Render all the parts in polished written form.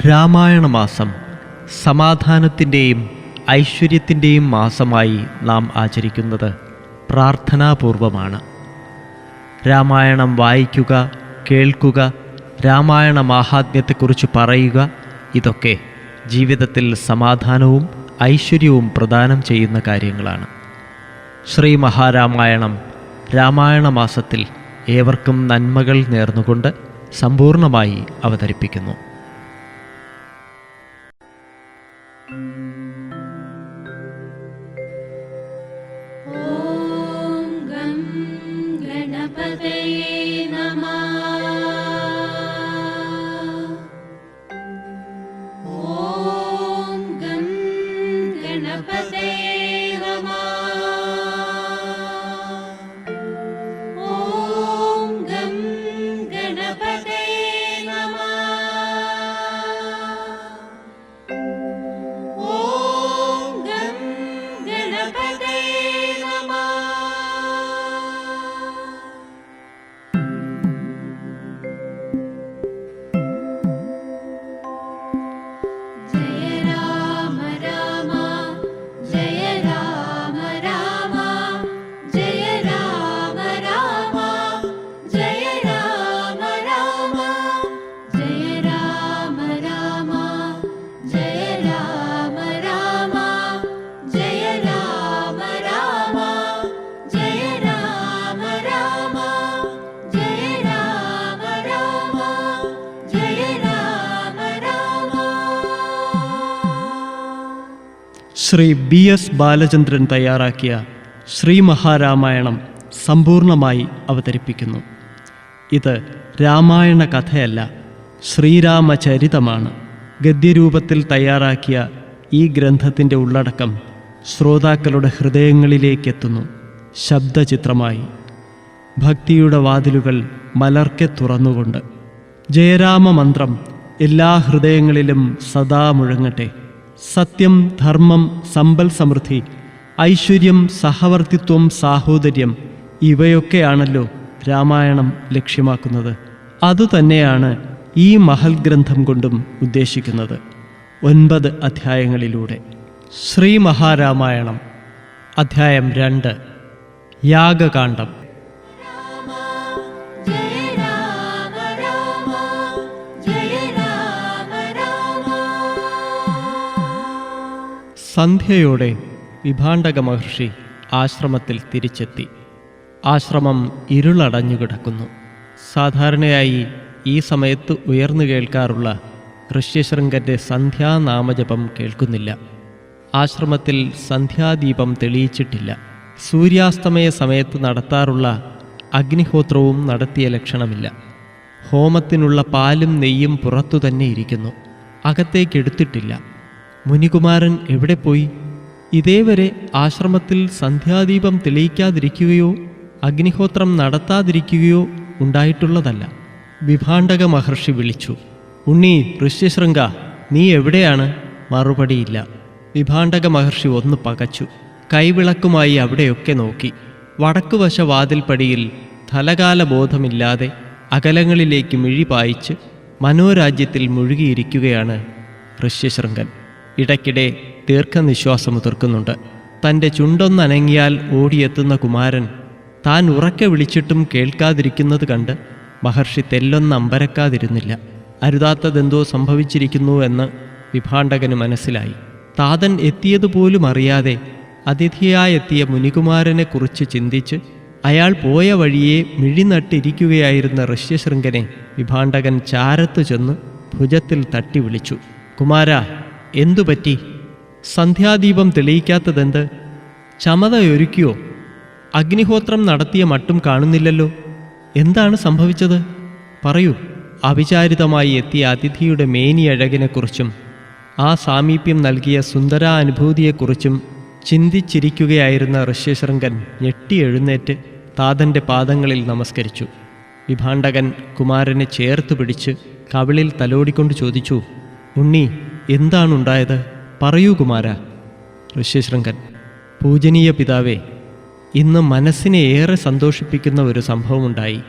രാമായണ മാസം സമാധാനത്തിൻ്റെയും ഐശ്വര്യത്തിൻ്റെയും മാസമായി നാം ആചരിക്കുന്നത് പ്രാർത്ഥനാപൂർവമാണ്. രാമായണം വായിക്കുക, കേൾക്കുക, രാമായണ മാഹാത്മ്യത്തെക്കുറിച്ച് പറയുക, ഇതൊക്കെ ജീവിതത്തിൽ സമാധാനവും ഐശ്വര്യവും പ്രദാനം ചെയ്യുന്ന കാര്യങ്ങളാണ്. ശ്രീ മഹാരാമായണം രാമായണ മാസത്തിൽ ഏവർക്കും നന്മകൾ നേർന്നുകൊണ്ട് സമ്പൂർണമായി അവതരിപ്പിക്കുന്നു. ഓം ഗം ഗണപതയേ നമഃ. ഓം ഗം ഗണപതയേ നമഃ. ഓം ഗം ഗണപതയേ നമഃ. ഓം ഗം ഗണപതയേ നമഃ. ജയ രാമ രാമ ജയ രാമ രാമ ജയ രാമ രാമ ജയ രാമ രാമ ജയ രാമ രാമ ജയ രാമ രാമ ജയ രാമ രാമ ജയ രാമ രാമ ജയ രാമ രാമ ജയ രാമ രാമ. ശ്രീ BS ബാലചന്ദ്രൻ തയ്യാറാക്കിയ ശ്രീ മഹാരാമായണം സമ്പൂർണമായി അവതരിപ്പിക്കുന്നു. ഇത് രാമായണ കഥയല്ല, ശ്രീരാമചരിതമാണ്. ഗദ്യരൂപത്തിൽ തയ്യാറാക്കിയ ഈ ഗ്രന്ഥത്തിൻ്റെ ഉള്ളടക്കം ശ്രോതാക്കളുടെ ഹൃദയങ്ങളിലേക്കെത്തുന്നു ശബ്ദചിത്രമായി. ഭക്തിയുടെ വാതിലുകൾ മലർക്കെ തുറന്നുകൊണ്ട് ജയരാമ മന്ത്രം എല്ലാ ഹൃദയങ്ങളിലും സദാ മുഴങ്ങട്ടെ. സത്യം, ധർമ്മം, സമ്പൽ സമൃദ്ധി, ഐശ്വര്യം, സഹവർത്തിത്വം, സാഹോദര്യം, ഇവയൊക്കെയാണല്ലോ രാമായണം ലക്ഷ്യമാക്കുന്നത്. അതുതന്നെയാണ് ഈ മഹൽ ഗ്രന്ഥം കൊണ്ടും ഉദ്ദേശിക്കുന്നത്. 9 അധ്യായങ്ങളിലൂടെ. ശ്രീ മഹാരാമായണം അധ്യായം 2 യാഗകാന്ഡം. ജയ രാമ രാമ ജയ രാമ രാമ. സന്ധ്യയോടെ വിഭാണ്ഡക മഹർഷി ആശ്രമത്തിൽ തിരിച്ചെത്തി. ആശ്രമം ഇരുളടഞ്ഞുകിടക്കുന്നു. സാധാരണയായി ഈ സമയത്ത് ഉയർന്നു കേൾക്കാറുള്ള ഋഷ്യശൃംഗൻ്റെ സന്ധ്യാനാമജപം കേൾക്കുന്നില്ല. ആശ്രമത്തിൽ സന്ധ്യാദീപം തെളിയിച്ചിട്ടില്ല. സൂര്യാസ്തമയ സമയത്ത് നടത്താറുള്ള അഗ്നിഹോത്രവും നടത്തിയ ലക്ഷണമില്ല. ഹോമത്തിനുള്ള പാലും നെയ്യും പുറത്തു തന്നെ ഇരിക്കുന്നു, അകത്തേക്കെടുത്തിട്ടില്ല. മുനികുമാരൻ എവിടെ പോയി? ഇതേവരെ ആശ്രമത്തിൽ സന്ധ്യാദീപം തെളിയിക്കാതിരിക്കുകയോ അഗ്നിഹോത്രം നടത്താതിരിക്കുകയോ ഉണ്ടായിട്ടുള്ളതല്ല. വിഭാണ്ഡക മഹർഷി വിളിച്ചു, ഉണ്ണി ഋഷ്യശൃംഗ, നീ എവിടെയാണ്? മറുപടിയില്ല. വിഭാണ്ഡക മഹർഷി ഒന്ന് പകച്ചു. കൈവിളക്കുമായി അവിടെയൊക്കെ നോക്കി. വടക്കുവശ വാതിൽപ്പടിയിൽ ഫലകാല ബോധമില്ലാതെ അകലങ്ങളിലേക്ക് മിഴി പായിച്ച് മനോരാജ്യത്തിൽ മുഴുകിയിരിക്കുകയാണ് ഋഷ്യശൃംഗൻ. ഇടയ്ക്കിടെ ദീർഘനിശ്വാസമുതിർക്കുന്നുണ്ട്. തൻ്റെ ചുണ്ടൊന്നനങ്ങിയാൽ ഓടിയെത്തുന്ന കുമാരൻ താൻ ഉറക്കെ വിളിച്ചിട്ടും കേൾക്കാതിരിക്കുന്നത് കണ്ട് മഹർഷി തെല്ലൊന്നമ്പരക്കാതിരുന്നില്ല. അരുതാത്തതെന്തോ സംഭവിച്ചിരിക്കുന്നു എന്ന് വിഭാണ്ഡകന് മനസ്സിലായി. താതൻ എത്തിയതുപോലും അറിയാതെ അതിഥിയായെത്തിയ മുനികുമാരനെക്കുറിച്ച് ചിന്തിച്ച് അയാൾ പോയ വഴിയെ മിഴിനട്ടിരിക്കുകയായിരുന്ന ഋഷ്യശൃംഗനെ വിഭാണ്ഡകൻ ചാരത്തു ചെന്ന് ഭുജത്തിൽ തട്ടി വിളിച്ചു. കുമാരാ, എന്തുപറ്റി? സന്ധ്യാദീപം തെളിയിക്കാത്തതെന്ത്? ചമതയൊരുക്കിയോ? അഗ്നിഹോത്രം നടത്തിയ മട്ടും കാണുന്നില്ലല്ലോ. എന്താണ് സംഭവിച്ചത്? പറയൂ. അവിചാരിതമായി എത്തിയ അതിഥിയുടെ മേനിയഴകിനെക്കുറിച്ചും ആ സാമീപ്യം നൽകിയ സുന്ദരാനുഭൂതിയെക്കുറിച്ചും ചിന്തിച്ചിരിക്കുകയായിരുന്ന ഋഷ്യശൃംഗൻ ഞെട്ടി എഴുന്നേറ്റ് താതൻ്റെ പാദങ്ങളിൽ നമസ്കരിച്ചു. വിഭാണ്ഡകൻ കുമാരനെ ചേർത്ത് പിടിച്ച് കവിളിൽ തലോടിക്കൊണ്ട് ചോദിച്ചു, ഉണ്ണി, എന്താണുണ്ടായത്? പറയൂ കുമാര. ഋഷ്യശൃംഗൻ, പൂജനീയ പിതാവേ, ഇന്ന് മനസ്സിനെ ഏറെ സന്തോഷിപ്പിക്കുന്ന ഒരു സംഭവമുണ്ടായി.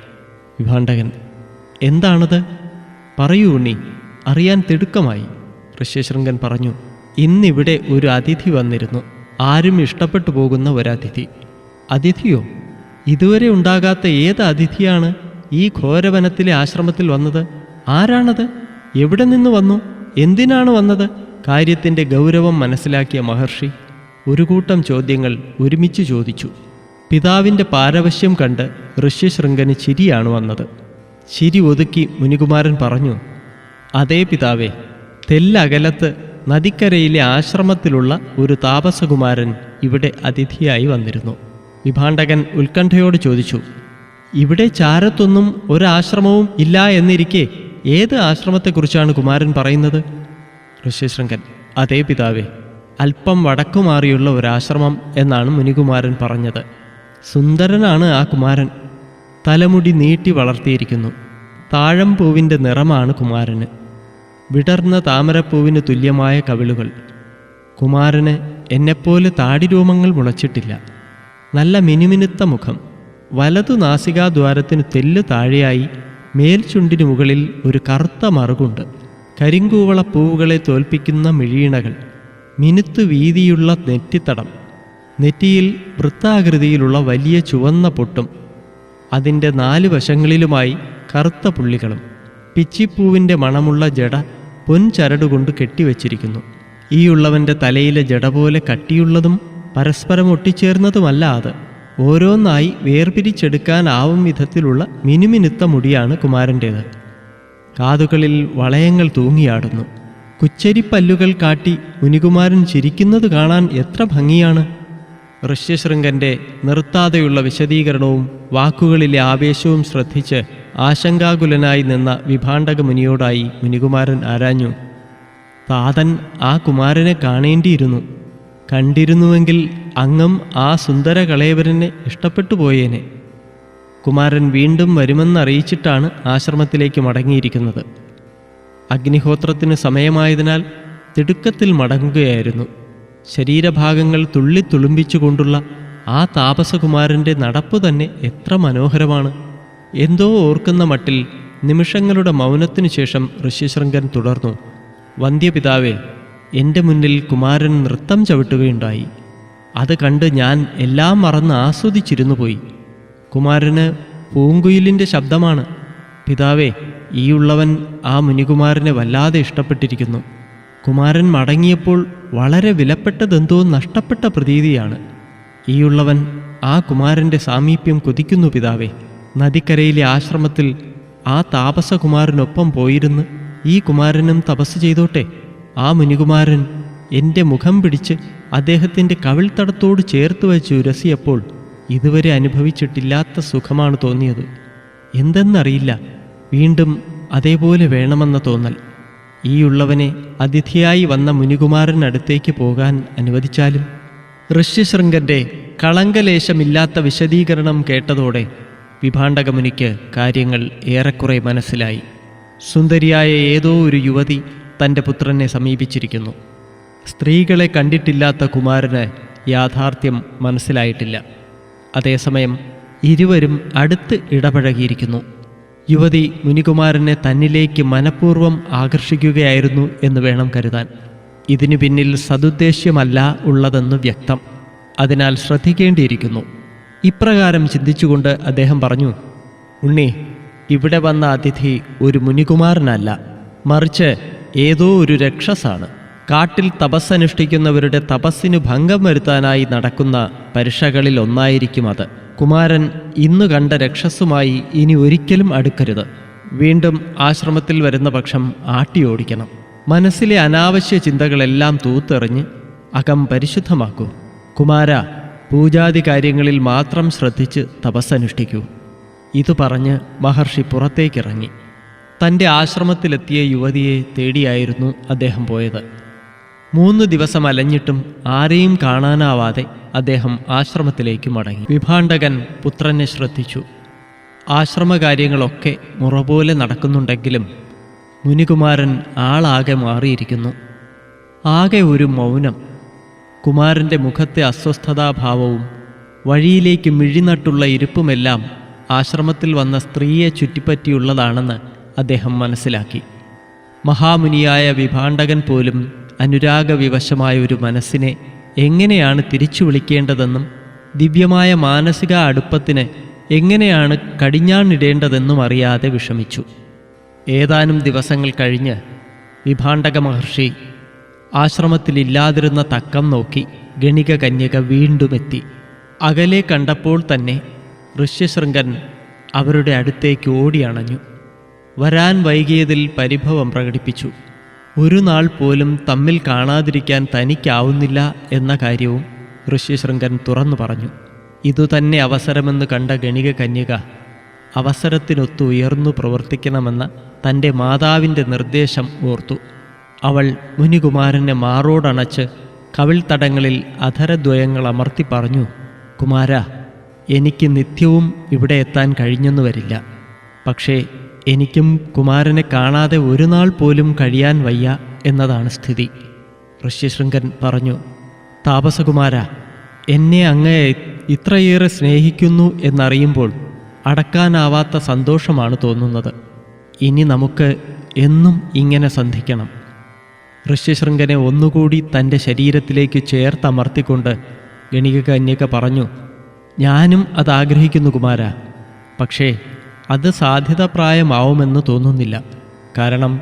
വിഭാണ്ഡകൻ, എന്താണത്? പറയൂ ഉണ്ണി. അറിയാൻ തിടുക്കമായി. ഋഷ്യശൃംഗൻ പറഞ്ഞു, ഇന്നിവിടെ ഒരു അതിഥി വന്നിരുന്നു. ആരും ഇഷ്ടപ്പെട്ടു പോകുന്ന ഒരതിഥി. അതിഥിയോ? ഇതുവരെ ഉണ്ടാകാത്ത ഏത് അതിഥിയാണ് ഈ ഘോരവനത്തിലെ ആശ്രമത്തിൽ വന്നത്? ആരാണത്? എവിടെ നിന്ന് വന്നു? എന്തിനാണ് വന്നത്? കാര്യത്തിൻ്റെ ഗൗരവം മനസ്സിലാക്കിയ മഹർഷി ഒരു കൂട്ടം ചോദ്യങ്ങൾ ഒരുമിച്ച് ചോദിച്ചു. പിതാവിൻ്റെ പാരവശ്യം കണ്ട് ഋഷ്യശൃംഗന് ചിരിയാണ് വന്നത്. ചിരി ഒതുക്കി മുനികുമാരൻ പറഞ്ഞു, അതേ പിതാവേ, തെല്ലകലത്ത് നദിക്കരയിലെ ആശ്രമത്തിലുള്ള ഒരു താപസകുമാരൻ ഇവിടെ അതിഥിയായി വന്നിരുന്നു. വിഭാണ്ഡകൻ ഉത്കണ്ഠയോട് ചോദിച്ചു, ഇവിടെ ചാരത്തൊന്നും ഒരാശ്രമവും ഇല്ല എന്നിരിക്കെ ഏത് ആശ്രമത്തെക്കുറിച്ചാണ് കുമാരൻ പറയുന്നത്? ഋഷ്യശൃംഗൻ, അതേ പിതാവേ, അല്പം വടക്കുമാറിയുള്ള ഒരാശ്രമം എന്നാണ് മുനികുമാരൻ പറഞ്ഞത്. സുന്ദരനാണ് ആ കുമാരൻ. തലമുടി നീട്ടി വളർത്തിയിരിക്കുന്നു. താഴംപൂവിൻ്റെ നിറമാണ് കുമാരന്. വിടർന്ന താമരപ്പൂവിന് തുല്യമായ കവിളുകൾ. കുമാരന് എന്നെപ്പോലെ താടിരോമങ്ങൾ മുളച്ചിട്ടില്ല. നല്ല മിനുമിനുത്ത മുഖം. വലതു നാസികാദ്വാരത്തിന് തെല്ലു താഴെയായി മേൽചുണ്ടിനു മുകളിൽ ഒരു കറുത്ത മറുകുണ്ട്. കരിങ്കൂവള പൂവുകളെ തോൽപ്പിക്കുന്ന മിഴീണകൾ. മിനുത്തു വീതിയുള്ള നെറ്റിത്തടം. നെറ്റിയിൽ വൃത്താകൃതിയിലുള്ള വലിയ ചുവന്ന പൊട്ടും അതിൻ്റെ 4 വശങ്ങളിലുമായി കറുത്ത പുള്ളികളും. പിച്ചിപ്പൂവിൻ്റെ മണമുള്ള ജട പൊൻചരടുകൊണ്ട് കെട്ടിവച്ചിരിക്കുന്നു. ഈയുള്ളവൻ്റെ തലയിലെ ജട പോലെ കട്ടിയുള്ളതും പരസ്പരം ഒട്ടിച്ചേർന്നതുമല്ല അത്. ഓരോന്നായി വേർപിരിച്ചെടുക്കാനാവും വിധത്തിലുള്ള മിനുമിനുത്ത മുടിയാണ് കുമാരൻ്റേത്. കാതുകളിൽ വളയങ്ങൾ തൂങ്ങിയാടുന്നു. കുച്ചരിപ്പല്ലുകൾ കാട്ടി മുനികുമാരൻ ചിരിക്കുന്നത് കാണാൻ എത്ര ഭംഗിയാണ്! ഋഷ്യശൃംഗൻ്റെ നിർത്താതെയുള്ള വിശദീകരണവും വാക്കുകളിലെ ആവേശവും ശ്രദ്ധിച്ച് ആശങ്കാകുലനായി നിന്ന വിഭാണ്ഡക മുനിയോടായി മുനികുമാരൻ ആരാഞ്ഞു, താതൻ ആ കുമാരനെ കാണേണ്ടിയിരുന്നു. കണ്ടിരുന്നുവെങ്കിൽ അങ്ങം ആ സുന്ദര കളയവരനെ ഇഷ്ടപ്പെട്ടു പോയേനെ. കുമാരൻ വീണ്ടും വരുമെന്നറിയിച്ചിട്ടാണ് ആശ്രമത്തിലേക്ക് മടങ്ങിയിരിക്കുന്നത്. അഗ്നിഹോത്രത്തിന് സമയമായതിനാൽ തിടുക്കത്തിൽ മടങ്ങുകയായിരുന്നു. ശരീരഭാഗങ്ങൾ തുള്ളിത്തുളുമ്പിച്ചുകൊണ്ടുള്ള ആ താപസകുമാരൻ്റെ നടപ്പു തന്നെ എത്ര മനോഹരമാണ്! എന്തോ ഓർക്കുന്ന മട്ടിൽ നിമിഷങ്ങളുടെ മൗനത്തിനു ശേഷം ഋഷ്യശൃംഗൻ തുടർന്നു, വന്ധ്യപിതാവേ, എൻ്റെ മുന്നിൽ കുമാരൻ നൃത്തം ചവിട്ടുകയുണ്ടായി. അത് കണ്ട് ഞാൻ എല്ലാം മറന്ന് ആസ്വദിച്ചിരുന്നു പോയി. കുമാരന് പൂങ്കുയിലിൻ്റെ ശബ്ദമാണ്. പിതാവേ, ഈയുള്ളവൻ ആ മുനികുമാരനെ വല്ലാതെ ഇഷ്ടപ്പെട്ടിരിക്കുന്നു. കുമാരൻ മടങ്ങിയപ്പോൾ വളരെ വിലപ്പെട്ടതെന്തോ നഷ്ടപ്പെട്ട പ്രതീതിയാണ്. ഈയുള്ളവൻ ആ കുമാരൻ്റെ സാമീപ്യം കൊതിക്കുന്നു പിതാവേ. നദിക്കരയിലെ ആശ്രമത്തിൽ ആ താപസകുമാരനൊപ്പം പോയിരുന്ന് ഈ കുമാരനും തപസ് ചെയ്തോട്ടെ. ആ മുനികുമാരൻ എൻ്റെ മുഖം പിടിച്ച് അദ്ദേഹത്തിൻ്റെ കവിൾത്തടത്തോട് ചേർത്ത് വെച്ച് ഉരസിയപ്പോൾ ഇതുവരെ അനുഭവിച്ചിട്ടില്ലാത്ത സുഖമാണ് തോന്നിയത്. എന്തെന്നറിയില്ല, വീണ്ടും അതേപോലെ വേണമെന്ന തോന്നൽ. ഈയുള്ളവനെ അതിഥിയായി വന്ന മുനികുമാരനടുത്തേക്ക് പോകാൻ അനുവദിച്ചാലും. ഋഷ്യശൃംഗൻ്റെ കളങ്കലേശമില്ലാത്ത വിശദീകരണം കേട്ടതോടെ വിഭാണ്ഡകമുനിക്ക് കാര്യങ്ങൾ ഏറെക്കുറെ മനസ്സിലായി. സുന്ദരിയായ ഏതോ ഒരു യുവതി തൻ്റെ പുത്രനെ സമീപിച്ചിരിക്കുന്നു. സ്ത്രീകളെ കണ്ടിട്ടില്ലാത്ത കുമാരന് യാഥാർത്ഥ്യം മനസ്സിലായിട്ടില്ല. അതേസമയം ഇരുവരും അടുത്ത് ഇടപഴകിയിരിക്കുന്നു. യുവതി മുനികുമാരനെ തന്നിലേക്ക് മനഃപൂർവ്വം ആകർഷിക്കുകയായിരുന്നു എന്ന് വേണം കരുതാൻ. ഇതിനു പിന്നിൽ സദുദ്ദേശ്യമല്ല ഉള്ളതെന്ന് വ്യക്തം. അതിനാൽ ശ്രദ്ധിക്കേണ്ടിയിരിക്കുന്നു. ഇപ്രകാരം ചിന്തിച്ചുകൊണ്ട് അദ്ദേഹം പറഞ്ഞു, ഉണ്ണി, ഇവിടെ വന്ന അതിഥി ഒരു മുനികുമാരനല്ല, മറിച്ച് ഏതോ ഒരു രക്ഷസാണ്. കാട്ടിൽ തപസ്സനുഷ്ഠിക്കുന്നവരുടെ തപസ്സിനു ഭംഗം വരുത്താനായി നടക്കുന്ന പരീക്ഷകളിൽ ഒന്നായിരിക്കും അത്. കുമാരൻ ഇന്നു കണ്ട രക്ഷസുമായി ഇനി ഒരിക്കലും അടുക്കരുത്. വീണ്ടും ആശ്രമത്തിൽ വരുന്ന പക്ഷം ആട്ടിയോടിക്കണം. മനസ്സിലെ അനാവശ്യ ചിന്തകളെല്ലാം തൂത്തെറിഞ്ഞ് അകം പരിശുദ്ധമാക്കൂ. കുമാര, പൂജാതി കാര്യങ്ങളിൽ മാത്രം ശ്രദ്ധിച്ച് തപസ്സനുഷ്ഠിക്കൂ. ഇതു പറഞ്ഞ് മഹർഷി പുറത്തേക്കിറങ്ങി. തൻ്റെ ആശ്രമത്തിലെത്തിയ യുവതിയെ തേടിയായിരുന്നു അദ്ദേഹം പോയത്. 3 ദിവസം അലഞ്ഞിട്ടും ആരെയും കാണാനാവാതെ അദ്ദേഹം ആശ്രമത്തിലേക്ക് മടങ്ങി. വിഭാണ്ഡകൻ പുത്രനെ ശ്രദ്ധിച്ചു. ആശ്രമകാര്യങ്ങളൊക്കെ മുറപോലെ നടക്കുന്നുണ്ടെങ്കിലും മുനികുമാരൻ ആളാകെ മാറിയിരിക്കുന്നു. ആകെ ഒരു മൗനം. കുമാരൻ്റെ മുഖത്തെ അസ്വസ്ഥതാഭാവവും വഴിയിലേക്ക് മിഴിനട്ടുള്ള ഇരിപ്പുമെല്ലാം ആശ്രമത്തിൽ വന്ന സ്ത്രീയെ ചുറ്റിപ്പറ്റിയുള്ളതാണെന്ന് അദ്ദേഹം മനസ്സിലാക്കി. മഹാമുനിയായ വിഭാണ്ഡകൻ പോലും അനുരാഗവിവശമായ ഒരു മനസ്സിനെ എങ്ങനെയാണ് തിരിച്ചു വിളിക്കേണ്ടതെന്നും ദിവ്യമായ മാനസിക അടുപ്പത്തിന് എങ്ങനെയാണ് കടിഞ്ഞാണിടേണ്ടതെന്നും അറിയാതെ വിഷമിച്ചു. ഏതാനും ദിവസങ്ങൾ കഴിഞ്ഞ് വിഭാണ്ഡക മഹർഷി ആശ്രമത്തിലില്ലാതിരുന്ന തക്കം നോക്കി ഗണിക കന്യക വീണ്ടും എത്തി. അകലെ കണ്ടപ്പോൾ തന്നെ ഋഷ്യശൃംഗൻ അവരുടെ അടുത്തേക്ക് ഓടിയണഞ്ഞു. വരാൻ വൈകിയതിൽ പരിഭവം പ്രകടിപ്പിച്ചു. ഒരു നാൾ പോലും തമ്മിൽ കാണാതിരിക്കാൻ തനിക്കാവുന്നില്ല എന്ന കാര്യവും ഋഷ്യശൃംഗൻ തുറന്നു പറഞ്ഞു. ഇതുതന്നെ അവസരമെന്ന് കണ്ട ഗണിക കന്യക അവസരത്തിനൊത്തു ഉയർന്നു പ്രവർത്തിക്കണമെന്ന തൻ്റെ മാതാവിൻ്റെ നിർദ്ദേശം ഓർത്തു. അവൾ മുനികുമാരനെ മാറോടണച്ച് കവിൾത്തടങ്ങളിൽ അധരദ്വയങ്ങൾ അമർത്തി പറഞ്ഞു, കുമാര, എനിക്ക് നിത്യവും ഇവിടെ എത്താൻ കഴിഞ്ഞെന്നു വരില്ല. പക്ഷേ എനിക്കും കുമാരനെ കാണാതെ ഒരു നാൾ പോലും കഴിയാൻ വയ്യ എന്നതാണ് സ്ഥിതി. ഋഷ്യശൃംഗൻ പറഞ്ഞു, താപസകുമാര, എന്നെ അങ്ങേ ഇത്രയേറെ സ്നേഹിക്കുന്നു എന്നറിയുമ്പോൾ അടക്കാനാവാത്ത സന്തോഷമാണ് തോന്നുന്നത്. ഇനി നമുക്ക് എന്നും ഇങ്ങനെ സന്ധിക്കണം. ഋഷ്യശൃംഗനെ ഒന്നുകൂടി തൻ്റെ ശരീരത്തിലേക്ക് ചേർത്തമർത്തിക്കൊണ്ട് ഗണിക കന്യക പറഞ്ഞു, ഞാനും അതാഗ്രഹിക്കുന്നു കുമാര. പക്ഷേ അത് സാധ്യതാപ്രായമാവുമെന്ന് തോന്നുന്നില്ല. കാരണം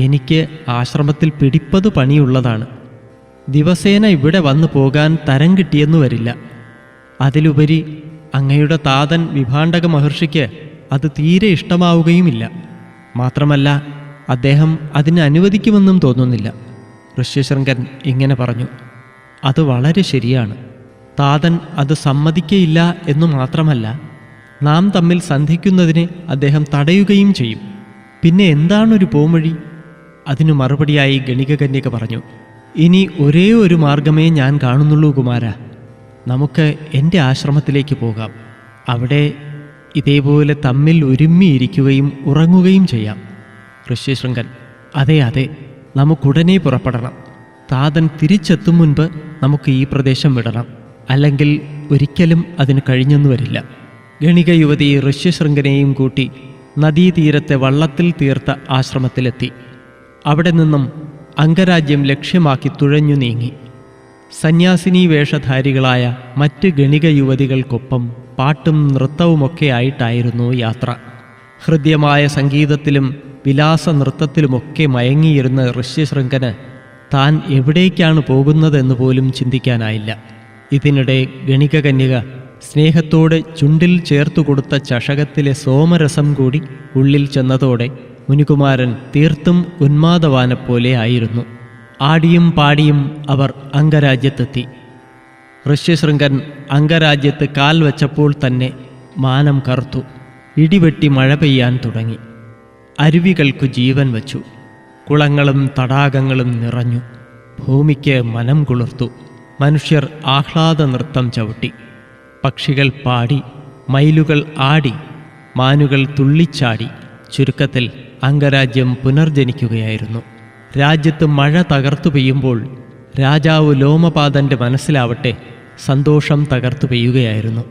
എനിക്ക് ആശ്രമത്തിൽ പിടിപ്പതു പണിയുള്ളതാണ്. ദിവസേന ഇവിടെ വന്നു പോകാൻ തരം കിട്ടിയെന്നു വരില്ല. അതിലുപരി അങ്ങയുടെ താതൻ വിഭാണ്ഡക മഹർഷിക്ക് അത് തീരെ ഇഷ്ടമാവുകയുമില്ല. മാത്രമല്ല അദ്ദേഹം അതിന് അനുവദിക്കുമെന്നും തോന്നുന്നില്ല. ഋഷ്യശൃംഗൻ ഇങ്ങനെ പറഞ്ഞു, അത് വളരെ ശരിയാണ്. താതൻ അത് സമ്മതിക്കയില്ല എന്നു മാത്രമല്ല, നാം തമ്മിൽ സന്ധിക്കുന്നതിനെ അദ്ദേഹം തടയുകയും ചെയ്യും. പിന്നെ എന്താണൊരു പോംവഴി? അതിനു മറുപടിയായി ഗണിക കന്യക പറഞ്ഞു, ഇനി ഒരേ ഒരു മാർഗമേ ഞാൻ കാണുന്നുള്ളൂ കുമാര. നമുക്ക് എൻ്റെ ആശ്രമത്തിലേക്ക് പോകാം. അവിടെ ഇതേപോലെ തമ്മിൽ ഒരുമ്മിയിരിക്കുകയും ഉറങ്ങുകയും ചെയ്യാം. ഋഷ്യശൃംഗൻ, അതെ അതെ, നമുക്കുടനെ പുറപ്പെടണം. താതൻ തിരിച്ചെത്തും മുൻപ് നമുക്ക് ഈ പ്രദേശം വിടണം. അല്ലെങ്കിൽ ഒരിക്കലും അതിന് കഴിഞ്ഞെന്നു വരില്ല. ഗണിക യുവതി ഋഷ്യശൃംഗനെയും കൂട്ടി നദീതീരത്തെ വള്ളത്തിൽ തീർത്ത ആശ്രമത്തിലെത്തി. അവിടെ നിന്നും അംഗരാജ്യം ലക്ഷ്യമാക്കി തുഴഞ്ഞു നീങ്ങി. സന്യാസിനി വേഷധാരികളായ മറ്റ് ഗണിക യുവതികൾക്കൊപ്പം പാട്ടും നൃത്തവുമൊക്കെ ആയിട്ടായിരുന്നു യാത്ര. ഹൃദ്യമായ സംഗീതത്തിലും വിലാസ നൃത്തത്തിലുമൊക്കെ മയങ്ങിയിരുന്ന ഋഷ്യശൃംഗന് താൻ എവിടേക്കാണ് പോകുന്നതെന്ന് പോലും ചിന്തിക്കാനായില്ല. ഇതിനിടെ ഗണിക കന്യക സ്നേഹത്തോടെ ചുണ്ടിൽ ചേർത്തു കൊടുത്ത ചഷകത്തിലെ സോമരസം കൂടി ഉള്ളിൽ ചെന്നതോടെ മുനികുമാരൻ തീർത്തും ഉന്മാദവാനെപ്പോലെ ആയിരുന്നു. ആടിയും പാടിയും അവർ അംഗരാജ്യത്തെത്തി. ഋഷ്യശൃംഗൻ അംഗരാജ്യത്ത് കാൽ വച്ചപ്പോൾ തന്നെ മാനം കറുത്തു. ഇടിവെട്ടി മഴ പെയ്യാൻ തുടങ്ങി. അരുവികൾക്കു ജീവൻ വച്ചു. കുളങ്ങളും തടാകങ്ങളും നിറഞ്ഞു. ഭൂമിക്ക് മനം കുളിർത്തു. മനുഷ്യർ ആഹ്ലാദ നൃത്തം ചവിട്ടി. പക്ഷികൾ പാടി, മയിലുകൾ ആടി, മാനുകൾ തുള്ളിച്ചാടി. ചുരുക്കത്തിൽ അംഗരാജ്യം പുനർജനിക്കുകയായിരുന്നു. രാജ്യത്ത് മഴ തകർത്തു പെയ്യുമ്പോൾ രാജാവ് ലോമപാദൻ്റെ മനസ്സിലാവട്ടെ സന്തോഷം തകർത്തു പെയ്യുകയായിരുന്നു.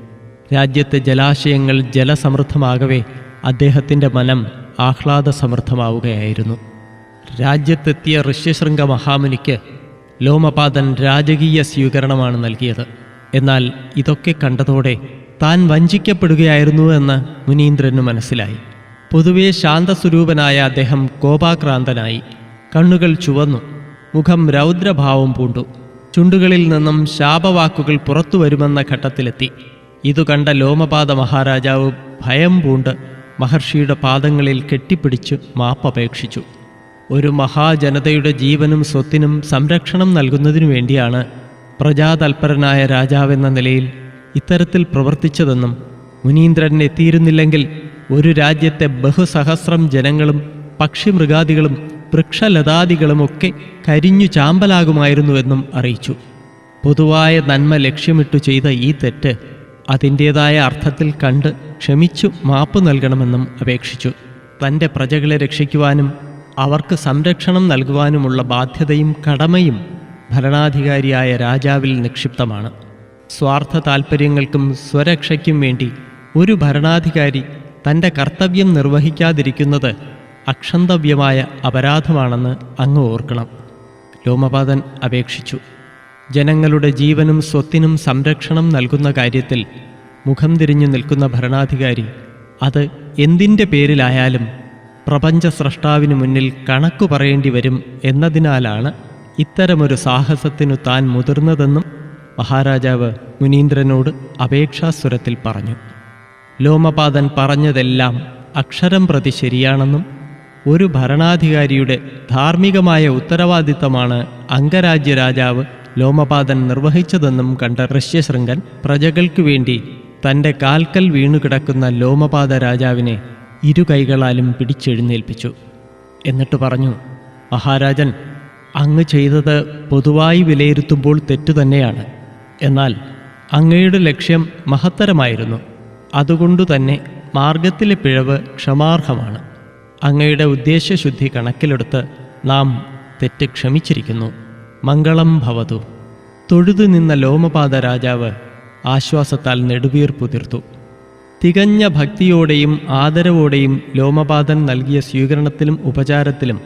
രാജ്യത്തെ ജലാശയങ്ങൾ ജലസമൃദ്ധമാകവേ അദ്ദേഹത്തിൻ്റെ മനം ആഹ്ലാദസമൃദ്ധമാവുകയായിരുന്നു. രാജ്യത്തെത്തിയ ഋഷ്യശൃംഗ മഹാമുനിക്ക് ലോമപാദൻ രാജകീയ സ്വീകരണമാണ് നൽകിയത്. എന്നാൽ ഇതൊക്കെ കണ്ടതോടെ താൻ വഞ്ചിക്കപ്പെടുകയായിരുന്നു എന്ന് മുനീന്ദ്രന് മനസ്സിലായി. പൊതുവെ ശാന്തസ്വരൂപനായ അദ്ദേഹം കോപാക്രാന്തനായി. കണ്ണുകൾ ചുവന്നു. മുഖം രൗദ്രഭാവം പൂണ്ടു. ചുണ്ടുകളിൽ നിന്നും ശാപവാക്കുകൾ പുറത്തു വരുമെന്ന ഘട്ടത്തിലെത്തി. ഇതു കണ്ട ലോമപാദ മഹാരാജാവ് ഭയം പൂണ്ട് മഹർഷിയുടെ പാദങ്ങളിൽ കെട്ടിപ്പിടിച്ച് മാപ്പപേക്ഷിച്ചു. ഒരു മഹാജനതയുടെ ജീവനും സ്വത്തിനും സംരക്ഷണം നൽകുന്നതിനു വേണ്ടിയാണ് പ്രജാതൽപരനായ രാജാവെന്ന നിലയിൽ ഇത്തരത്തിൽ പ്രവർത്തിച്ചതെന്നും മുനീന്ദ്രൻ എത്തിയിരുന്നില്ലെങ്കിൽ ഒരു രാജ്യത്തെ ബഹുസഹസ്രം ജനങ്ങളും പക്ഷിമൃഗാദികളും വൃക്ഷലതാദികളുമൊക്കെ കരിഞ്ഞു ചാമ്പലാകുമായിരുന്നുവെന്നും അറിയിച്ചു. പൊതുവായ നന്മ ലക്ഷ്യമിട്ടു ചെയ്ത ഈ തെറ്റ് അതിൻ്റേതായ അർത്ഥത്തിൽ കണ്ട് ക്ഷമിച്ചു മാപ്പ് നൽകണമെന്നും അപേക്ഷിച്ചു. തൻ്റെ പ്രജകളെ രക്ഷിക്കുവാനും അവർക്ക് സംരക്ഷണം നൽകുവാനുമുള്ള ബാധ്യതയും കടമയും ഭരണാധികാരിയായ രാജാവിൽ നിക്ഷിപ്തമാണ്. സ്വാർത്ഥ താൽപ്പര്യങ്ങൾക്കും സ്വരക്ഷയ്ക്കും വേണ്ടി ഒരു ഭരണാധികാരി തൻ്റെ കർത്തവ്യം നിർവഹിക്കാതിരിക്കുന്നത് അക്ഷന്തവ്യമായ അപരാധമാണെന്ന് അങ്ങ് ഓർക്കണം. ലോമപാദൻ അപേക്ഷിച്ചു. ജനങ്ങളുടെ ജീവനും സ്വത്തിനും സംരക്ഷണം നൽകുന്ന കാര്യത്തിൽ മുഖം തിരിഞ്ഞു നിൽക്കുന്ന ഭരണാധികാരി അത് എന്തിൻ്റെ പേരിലായാലും പ്രപഞ്ച സ്രഷ്ടാവിനു മുന്നിൽ കണക്കു പറയേണ്ടി വരും എന്നതിനാലാണ് ഇത്തരമൊരു സാഹസത്തിനു താൻ മുതിർന്നതെന്നും മഹാരാജാവ് മുനീന്ദ്രനോട് അപേക്ഷാസ്വരത്തിൽ പറഞ്ഞു. ലോമപാദൻ പറഞ്ഞതെല്ലാം അക്ഷരം പ്രതി ശരിയാണെന്നും ഒരു ഭരണാധികാരിയുടെ ധാർമ്മികമായ ഉത്തരവാദിത്തമാണ് അംഗരാജ്യ രാജാവ് ലോമപാദൻ നിർവഹിച്ചതെന്നും കണ്ട ഋഷ്യശൃംഗൻ പ്രജകൾക്കു വേണ്ടി തൻ്റെ കാൽക്കൽ വീണുകിടക്കുന്ന ലോമപാദ രാജാവിനെ ഇരു കൈകളാലും പിടിച്ചെഴുന്നേൽപ്പിച്ചു. എന്നിട്ട് പറഞ്ഞു, മഹാരാജൻ, അങ്ങ് ചെയ്തത് പൊതുവായി വിലയിരുത്തുമ്പോൾ തെറ്റുതന്നെയാണ്. എന്നാൽ അങ്ങയുടെ ലക്ഷ്യം മഹത്തരമായിരുന്നു. അതുകൊണ്ടുതന്നെ മാർഗത്തിലെ പിഴവ് ക്ഷമാർഹമാണ്. അങ്ങയുടെ ഉദ്ദേശ്യശുദ്ധി കണക്കിലെടുത്ത് നാം തെറ്റ് ക്ഷമിച്ചിരിക്കുന്നു. മംഗളം ഭവതു. തൊഴുതു നിന്ന ലോമപാദ രാജാവ് ആശ്വാസത്താൽ നെടുവീർപ്പുതിർത്തു. തികഞ്ഞ ഭക്തിയോടെയും ആദരവോടെയും ലോമപാദൻ നൽകിയ സ്വീകരണത്തിലും ഉപചാരത്തിലും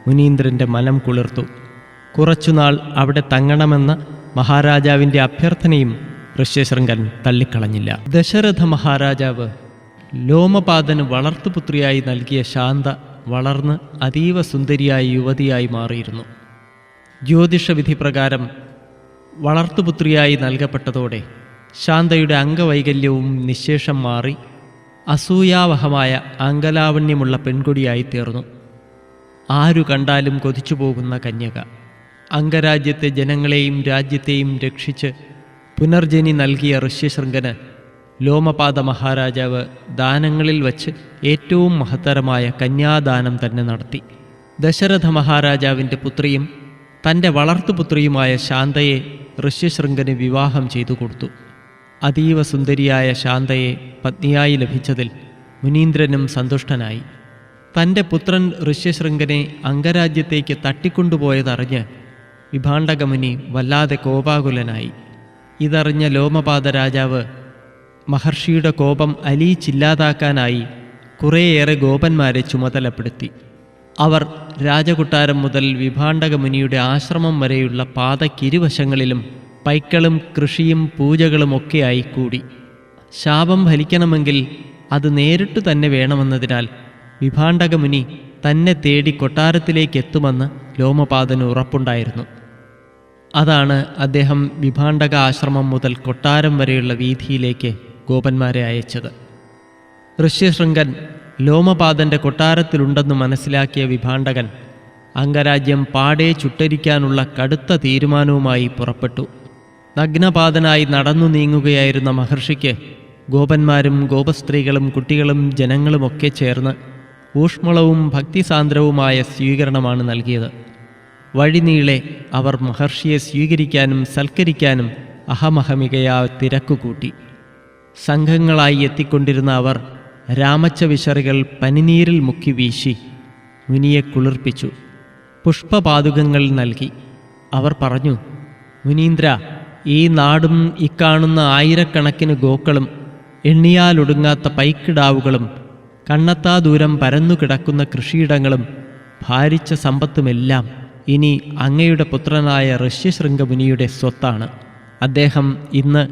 മുനീന്ദ്രൻ്റെ മനം കുളിർത്തു. കുറച്ചുനാൾ അവിടെ തങ്ങണമെന്ന മഹാരാജാവിൻ്റെ അഭ്യർത്ഥനയും ഋഷ്യശൃംഗൻ തള്ളിക്കളഞ്ഞില്ല. ദശരഥ മഹാരാജാവ് ലോമപാദന് വളർത്തുപുത്രിയായി നൽകിയ ശാന്ത വളർന്ന് അതീവ സുന്ദരിയായ യുവതിയായി മാറിയിരുന്നു. ജ്യോതിഷവിധി പ്രകാരം വളർത്തുപുത്രിയായി നൽകപ്പെട്ടതോടെ ശാന്തയുടെ അംഗവൈകല്യവും നിശേഷം മാറി അസൂയാവഹമായ അംഗലാവണ്യമുള്ള പെൺകൊടിയായി തീർന്നു. ആരു കണ്ടാലും കൊതിച്ചു പോകുന്ന കന്യക. അംഗരാജ്യത്തെ ജനങ്ങളെയും രാജ്യത്തെയും രക്ഷിച്ച് പുനർജനി നൽകിയ ഋഷ്യശൃംഗന് ലോമപാദ മഹാരാജാവ് ദാനങ്ങളിൽ വച്ച് ഏറ്റവും മഹത്തരമായ കന്യാദാനം തന്നെ നടത്തി. ദശരഥ മഹാരാജാവിൻ്റെ പുത്രിയും തൻ്റെ വളർത്തുപുത്രിയുമായ ശാന്തയെ ഋഷ്യശൃംഗന് വിവാഹം ചെയ്തു കൊടുത്തു. അതീവ സുന്ദരിയായ ശാന്തയെ പത്നിയായി ലഭിച്ചതിൽ മുനീന്ദ്രനും സന്തുഷ്ടനായി. തൻ്റെ പുത്രൻ ഋഷ്യശൃംഗനെ അംഗരാജ്യത്തേക്ക് തട്ടിക്കൊണ്ടുപോയതറിഞ്ഞ് വിഭാണ്ഡകമുനി വല്ലാതെ കോപാകുലനായി. ഇതറിഞ്ഞ ലോമപാദ രാജാവ് മഹർഷിയുടെ കോപം അലിയിച്ചില്ലാതാക്കാനായി കുറേയേറെ ഗോപന്മാരെ ചുമതലപ്പെടുത്തി. അവർ രാജകൊട്ടാരം മുതൽ വിഭാണ്ഡകമുനിയുടെ ആശ്രമം വരെയുള്ള പാതക്കിരുവശങ്ങളിലും പൈക്കളും കൃഷിയും പൂജകളുമൊക്കെയായി കൂടി. ശാപം ഫലിക്കണമെങ്കിൽ അത് നേരിട്ട് തന്നെ വേണമെന്നതിനാൽ വിഭാണ്ഡകമുനി തന്നെ തേടി കൊട്ടാരത്തിലേക്ക് എത്തുമെന്ന് ലോമപാദന് ഉറപ്പുണ്ടായിരുന്നു. അതാണ് അദ്ദേഹം വിഭാണ്ഡക ആശ്രമം മുതൽ കൊട്ടാരം വരെയുള്ള വീഥിയിലേക്ക് ഗോപന്മാരെ അയച്ചത്. ഋഷ്യശൃംഗൻ ലോമപാദൻ്റെ കൊട്ടാരത്തിലുണ്ടെന്ന് മനസ്സിലാക്കിയ വിഭാണ്ഡകൻ അംഗരാജ്യം പാടെ ചുട്ടരിക്കാനുള്ള കടുത്ത തീരുമാനവുമായി പുറപ്പെട്ടു. നഗ്നപാദനായി നടന്നു നീങ്ങുകയായിരുന്ന മഹർഷിക്ക് ഗോപന്മാരും ഗോപസ്ത്രീകളും കുട്ടികളും ജനങ്ങളുമൊക്കെ ചേർന്ന് ഊഷ്മളവും ഭക്തിസാന്ദ്രവുമായ സ്വീകരണമാണ് നൽകിയത്. വഴിനീളെ അവർ മഹർഷിയെ സ്വീകരിക്കാനും സൽക്കരിക്കാനും അഹമഹമികയാ തിരക്കുകൂട്ടി. സംഘങ്ങളായി എത്തിക്കൊണ്ടിരുന്ന അവർ രാമച്ച വിശറികൾ പനിനീരിൽ മുക്കി വീശി മുനിയെ കുളിർപ്പിച്ചു. പുഷ്പപാതുകങ്ങൾ നൽകി. അവർ പറഞ്ഞു, മുനീന്ദ്ര, ഈ നാടും ഇക്കാണുന്ന ആയിരക്കണക്കിന് ഗോക്കളും എണ്ണിയാലൊടുങ്ങാത്ത പൈക്കിടാവുകളും കണ്ണത്താ ദൂരം പരന്നുകിടക്കുന്ന കൃഷിയിടങ്ങളും ഭാരിച്ച സമ്പത്തുമെല്ലാം ഇനി അങ്ങയുടെ പുത്രനായ ഋഷ്യശൃംഗമുനിയുടെ സ്വത്താണ്. അദ്ദേഹം ഇന്ന്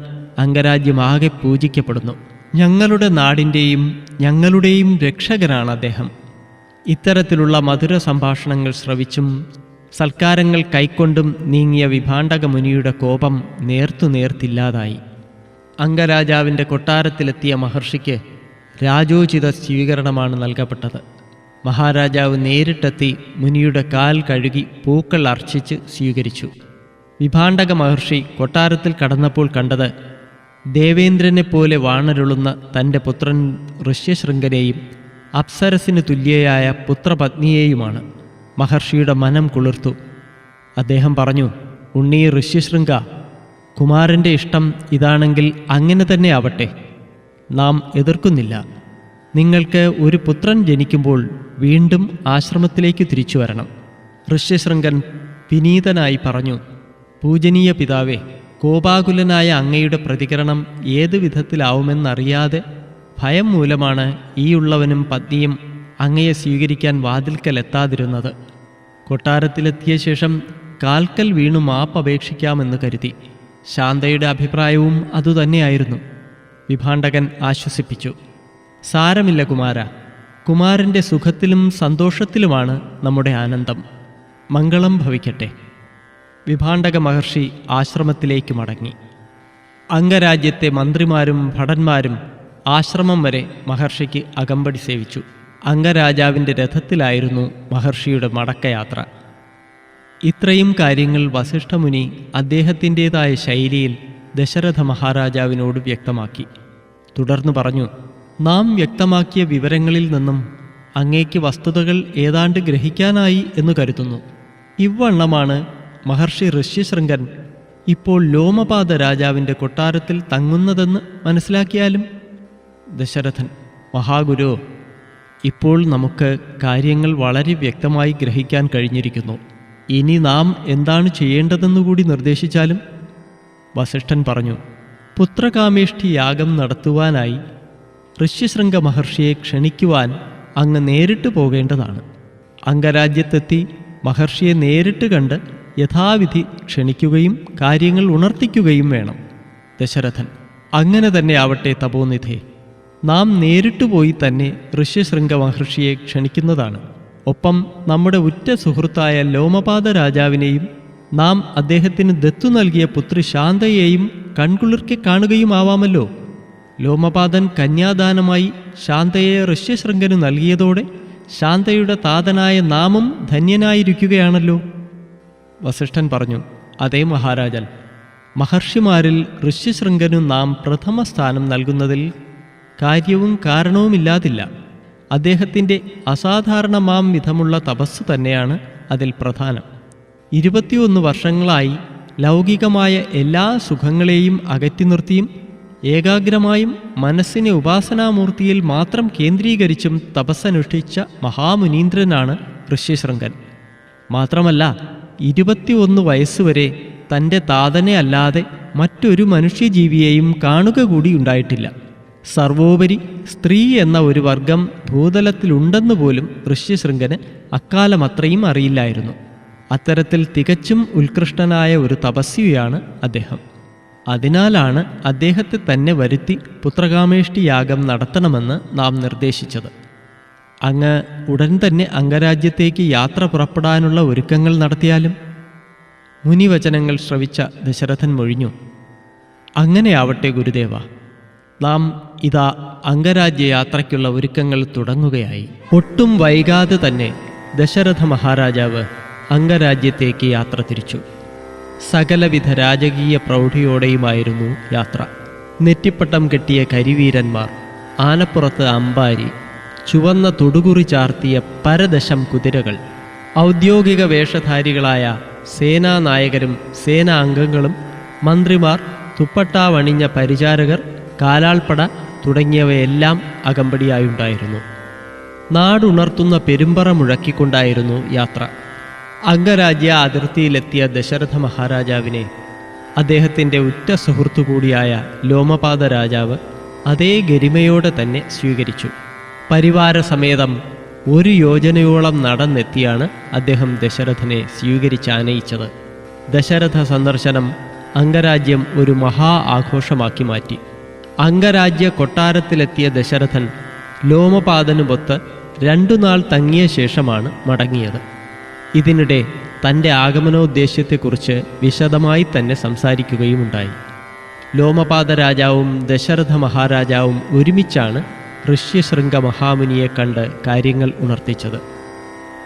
അംഗരാജ്യമാകെ പൂജിക്കപ്പെടുന്നു. ഞങ്ങളുടെ നാടിൻ്റെയും ഞങ്ങളുടെയും രക്ഷകനാണ് അദ്ദേഹം. ഇത്തരത്തിലുള്ള മധുര സംഭാഷണങ്ങൾ ശ്രവിച്ചും സൽക്കാരങ്ങൾ കൈക്കൊണ്ടും നീങ്ങിയ വിഭാണ്ഡക മുനിയുടെ കോപം നേർത്തുനേർത്തില്ലാതായി. അംഗരാജാവിൻ്റെ കൊട്ടാരത്തിലെത്തിയ മഹർഷിക്ക് രാജോചിത സ്വീകരണമാണ് നൽകപ്പെട്ടത്. മഹാരാജാവ് നേരിട്ടെത്തി മുനിയുടെ കാൽ കഴുകി പൂക്കൾ അർച്ചിച്ച് സ്വീകരിച്ചു. വിഭാണ്ഡക മഹർഷി കൊട്ടാരത്തിൽ കടന്നപ്പോൾ കണ്ടത് ദേവേന്ദ്രനെപ്പോലെ വാണരുളുന്ന തൻ്റെ പുത്രൻ ഋഷ്യശൃംഗനെയും അപ്സരസിന് തുല്യയായ പുത്രപത്നിയെയുമാണ്. മഹർഷിയുടെ മനം കുളിർത്തു. അദ്ദേഹം പറഞ്ഞു, ഉണ്ണി ഋഷ്യശൃംഗ, കുമാരൻ്റെ ഇഷ്ടം ഇതാണെങ്കിൽ അങ്ങനെ തന്നെ ആവട്ടെ. നാം എതിർക്കുന്നില്ല. നിങ്ങൾക്ക് ഒരു പുത്രൻ ജനിക്കുമ്പോൾ വീണ്ടും ആശ്രമത്തിലേക്ക് തിരിച്ചു വരണം. ഋഷ്യശൃംഗൻ വിനീതനായി പറഞ്ഞു, പൂജനീയ പിതാവേ, കോപാകുലനായ അങ്ങയുടെ പ്രതികരണം ഏതു വിധത്തിലാവുമെന്നറിയാതെ ഭയം മൂലമാണ് ഈയുള്ളവനും പത്നിയും അങ്ങയെ സ്വീകരിക്കാൻ വാതിൽക്കലെത്താതിരുന്നത്. കൊട്ടാരത്തിലെത്തിയ ശേഷം കാൽക്കൽ വീണു മാപ്പപേക്ഷിക്കാമെന്ന് കരുതി. ശാന്തയുടെ അഭിപ്രായവും അതുതന്നെയായിരുന്നു. വിഭാണ്ഡകൻ ആശ്വസിപ്പിച്ചു. സാരമില്ല കുമാര, കുമാരൻ്റെ സുഖത്തിലും സന്തോഷത്തിലുമാണ് നമ്മുടെ ആനന്ദം. മംഗളം ഭവിക്കട്ടെ. വിഭാണ്ഡക മഹർഷി ആശ്രമത്തിലേക്ക് മടങ്ങി. അംഗരാജ്യത്തെ മന്ത്രിമാരും ഭടന്മാരും ആശ്രമം വരെ മഹർഷിക്ക് അകമ്പടി സേവിച്ചു. അംഗരാജാവിൻ്റെ രഥത്തിലായിരുന്നു മഹർഷിയുടെ മടക്കയാത്ര. ഇത്രയും കാര്യങ്ങൾ വസിഷ്ഠമുനി അദ്ദേഹത്തിൻ്റേതായ ശൈലിയിൽ ദശരഥ മഹാരാജാവിനോട് വ്യക്തമാക്കി. തുടർന്ന് പറഞ്ഞു, നാം വ്യക്തമാക്കിയ വിവരങ്ങളിൽ നിന്നും അങ്ങേക്ക് വസ്തുതകൾ ഏതാണ്ട് ഗ്രഹിക്കാനായി എന്ന് കരുതുന്നു. ഇവണ്ണമാണ് മഹർഷി ഋഷ്യശൃംഗൻ ഇപ്പോൾ ലോമപാത രാജാവിൻ്റെ കൊട്ടാരത്തിൽ തങ്ങുന്നതെന്ന് മനസ്സിലാക്കിയാലും. ദശരഥൻ: മഹാഗുരു, ഇപ്പോൾ നമുക്ക് കാര്യങ്ങൾ വളരെ വ്യക്തമായി ഗ്രഹിക്കാൻ കഴിഞ്ഞിരിക്കുന്നു. ഇനി നാം എന്താണ് ചെയ്യേണ്ടതെന്നുകൂടി നിർദ്ദേശിച്ചാലും. വസിഷ്ഠൻ പറഞ്ഞു, പുത്രകാമേഷ്ടി യാഗം നടത്തുവാനായി ഋഷ്യശൃംഗ മഹർഷിയെ ക്ഷണിക്കുവാൻ അങ്ങ് നേരിട്ട് പോകേണ്ടതാണ്. അംഗരാജ്യത്തെത്തി മഹർഷിയെ നേരിട്ട് കണ്ട് യഥാവിധി ക്ഷണിക്കുകയും കാര്യങ്ങൾ ഉണർത്തിക്കുകയും വേണം. ദശരഥൻ: അങ്ങനെ തന്നെ ആവട്ടെ തപോനിധേ. നാം നേരിട്ട് പോയി തന്നെ ഋഷ്യശൃംഗ മഹർഷിയെ ക്ഷണിക്കുന്നതാണ്. ഒപ്പം നമ്മുടെ ഉറ്റ സുഹൃത്തായ ലോമപാത രാജാവിനെയും നാം അദ്ദേഹത്തിന് ദത്തു നൽകിയ പുത്രി ശാന്തയെയും കൺകുളിർക്കെ കാണുകയുമാവാമല്ലോ. ലോമപാതൻ കന്യാദാനമായി ശാന്തയെ ഋഷ്യശൃംഗന് നൽകിയതോടെ ശാന്തയുടെ താതനായ നാമും ധന്യനായിരിക്കുകയാണല്ലോ. വസിഷ്ഠൻ പറഞ്ഞു, അതേ മഹാരാജൻ, മഹർഷിമാരിൽ ഋഷ്യശൃംഗനു നാം പ്രഥമ സ്ഥാനം നൽകുന്നതിൽ കാര്യവും കാരണവുമില്ലാതില്ല. അദ്ദേഹത്തിൻ്റെ അസാധാരണമാം വിധമുള്ള തപസ് തന്നെയാണ് അതിൽ പ്രധാനം. 21 വർഷങ്ങളായി ലൗകികമായ എല്ലാ സുഖങ്ങളെയും അകറ്റി നിർത്തിയും ഏകാഗ്രമായും മനസ്സിനെ ഉപാസനാമൂർത്തിയിൽ മാത്രം കേന്ദ്രീകരിച്ചും തപസ്സനുഷ്ഠിച്ച മഹാമുനീന്ദ്രനാണ് ഋഷ്യശൃംഗൻ. മാത്രമല്ല 21 വയസ്സുവരെ തൻ്റെ താതനെ അല്ലാതെ മറ്റൊരു മനുഷ്യജീവിയെയും കാണുക കൂടി ഉണ്ടായിട്ടില്ല. സർവോപരി സ്ത്രീ എന്ന ഒരു വർഗം ഭൂതലത്തിലുണ്ടെന്ന് പോലും ഋഷ്യശൃംഗന് അക്കാലമത്രയും അറിയില്ലായിരുന്നു. അത്തരത്തിൽ തികച്ചും ഉത്കൃഷ്ടനായ ഒരു തപസ്വിയാണ് അദ്ദേഹം. അതിനാലാണ് അദ്ദേഹത്തെ തന്നെ വരുത്തി പുത്രകാമേഷ്ടി യാഗം നടത്തണമെന്ന് നാം നിർദ്ദേശിച്ചത്. അങ്ങ് ഉടൻ തന്നെ അംഗരാജ്യത്തേക്ക് യാത്ര പുറപ്പെടാനുള്ള ഒരുക്കങ്ങൾ നടത്തിയാലും. മുനിവചനങ്ങൾ ശ്രവിച്ച ദശരഥൻ മൊഴിഞ്ഞു, അങ്ങനെയാവട്ടെ ഗുരുദേവ. നാം ഇതാ അംഗരാജ്യയാത്രയ്ക്കുള്ള ഒരുക്കങ്ങൾ തുടങ്ങുകയായി. ഒട്ടും വൈകാതെ തന്നെ ദശരഥ മഹാരാജാവ് അംഗരാജ്യത്തേക്ക് യാത്ര തിരിച്ചു. സകലവിധ രാജകീയ പ്രൗഢിയോടെയുമായിരുന്നു യാത്ര. നെറ്റിപ്പട്ടം കെട്ടിയ കരിവീരന്മാർ, ആനപ്പുറത്ത് അമ്പാരി, ചുവന്ന തൊടുകുറി ചാർത്തിയ പരദശം കുതിരകൾ, ഔദ്യോഗിക വേഷധാരികളായ സേനാനായകരും സേനാംഗങ്ങളും, മന്ത്രിമാർ, തുപ്പട്ടാവണിഞ്ഞ പരിചാരകർ, കാലാൾപ്പട തുടങ്ങിയവയെല്ലാം അകമ്പടിയായുണ്ടായിരുന്നു. നാടുണർത്തുന്ന പെരുമ്പറ മുഴക്കിക്കൊണ്ടായിരുന്നു യാത്ര. അംഗരാജ്യ അതിർത്തിയിലെത്തിയ ദശരഥ മഹാരാജാവിനെ അദ്ദേഹത്തിൻ്റെ ഉറ്റ സുഹൃത്തു കൂടിയായ ലോമപാത രാജാവ് അതേ ഗരിമയോടെ തന്നെ സ്വീകരിച്ചു. പരിവാരസമേതം 1 യോജനയോളം നടന്നെത്തിയാണ് അദ്ദേഹം ദശരഥനെ സ്വീകരിച്ചാനയിച്ചത്. ദശരഥ സന്ദർശനം അംഗരാജ്യം ഒരു മഹാ ആഘോഷമാക്കി മാറ്റി. അംഗരാജ്യ കൊട്ടാരത്തിലെത്തിയ ദശരഥൻ ലോമപാതനുമൊത്ത് 2 നാൾ തങ്ങിയ ശേഷമാണ് മടങ്ങിയത്. ഇതിനിടെ തൻ്റെ ആഗമനോദ്ദേശ്യത്തെക്കുറിച്ച് വിശദമായി തന്നെ സംസാരിക്കുകയുമുണ്ടായി. ലോമപാത രാജാവും ദശരഥ മഹാരാജാവും ഒരുമിച്ചാണ് ഋഷ്യശൃംഗ മഹാമുനിയെ കണ്ട് കാര്യങ്ങൾ ഉണർത്തിച്ചത്.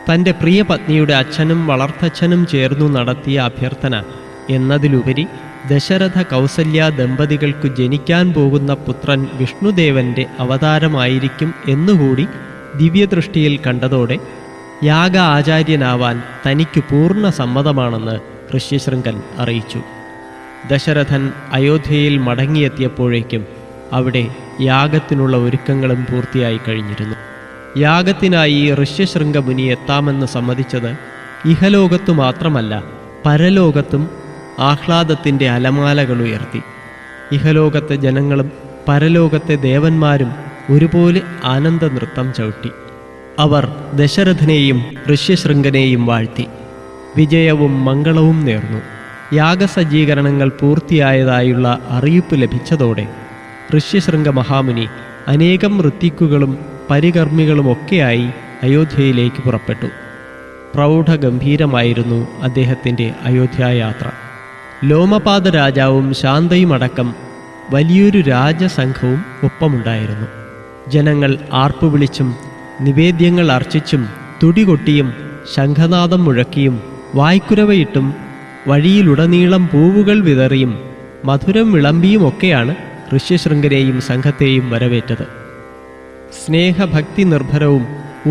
തൻ്റെ പ്രിയ പത്നിയുടെ അച്ഛനും വളർത്തച്ഛനും ചേർന്നു നടത്തിയ അഭ്യർത്ഥന എന്നതിലുപരി ദശരഥ കൗസല്യ ദമ്പതികൾക്കു ജനിക്കാൻ പോകുന്ന പുത്രൻ വിഷ്ണുദേവൻ്റെ അവതാരമായിരിക്കും എന്നുകൂടി ദിവ്യദൃഷ്ടിയിൽ കണ്ടതോടെ യാഗ ആചാര്യനാവാൻ തനിക്കു പൂർണ്ണ സമ്മതമാണെന്ന് ഋഷ്യശൃംഗൻ അറിയിച്ചു. ദശരഥൻ അയോധ്യയിൽ മടങ്ങിയെത്തിയപ്പോഴേക്കും അവിടെ യാഗത്തിനുള്ള ഒരുക്കങ്ങളും പൂർത്തിയായി കഴിഞ്ഞിരുന്നു. യാഗത്തിനായി ഋഷ്യശൃംഗ മുനി എത്താമെന്ന് സമ്മതിച്ചത് ഇഹലോകത്തു മാത്രമല്ല പരലോകത്തും ആഹ്ലാദത്തിൻ്റെ അലമാലകൾ ഉയർത്തി. ഇഹലോകത്തെ ജനങ്ങളും പരലോകത്തെ ദേവന്മാരും ഒരുപോലെ ആനന്ദ നൃത്തം ചവിട്ടി. അവർ ദശരഥനെയും ഋഷ്യശൃംഗനെയും വാഴ്ത്തി വിജയവും മംഗളവും നേർന്നു. യാഗസജ്ജീകരണങ്ങൾ പൂർത്തിയായതായുള്ള അറിയിപ്പ് ലഭിച്ചതോടെ ഋഷ്യശൃംഗ മഹാമുനി അനേകം ഋത്തിക്കുകളും പരികർമ്മികളുമൊക്കെയായി അയോധ്യയിലേക്ക് പുറപ്പെട്ടു. പ്രൗഢഗംഭീരമായിരുന്നു അദ്ദേഹത്തിൻ്റെ അയോധ്യായാത്ര. ലോമപാദ രാജാവും ശാന്തയുമടക്കം വലിയൊരു രാജസംഘവും ഒപ്പമുണ്ടായിരുന്നു. ജനങ്ങൾ ആർപ്പുവിളിച്ചും നിവേദ്യങ്ങൾ അർച്ചിച്ചും തുടികൊട്ടിയും ശംഖനാദം മുഴക്കിയും വായ്ക്കുരവയിട്ടും വഴിയിലുടനീളം പൂവുകൾ വിതറിയും മധുരം വിളമ്പിയുമൊക്കെയാണ് ഋഷ്യശൃംഗരെയും സംഘത്തെയും വരവേറ്റത്. സ്നേഹഭക്തി നിർഭരവും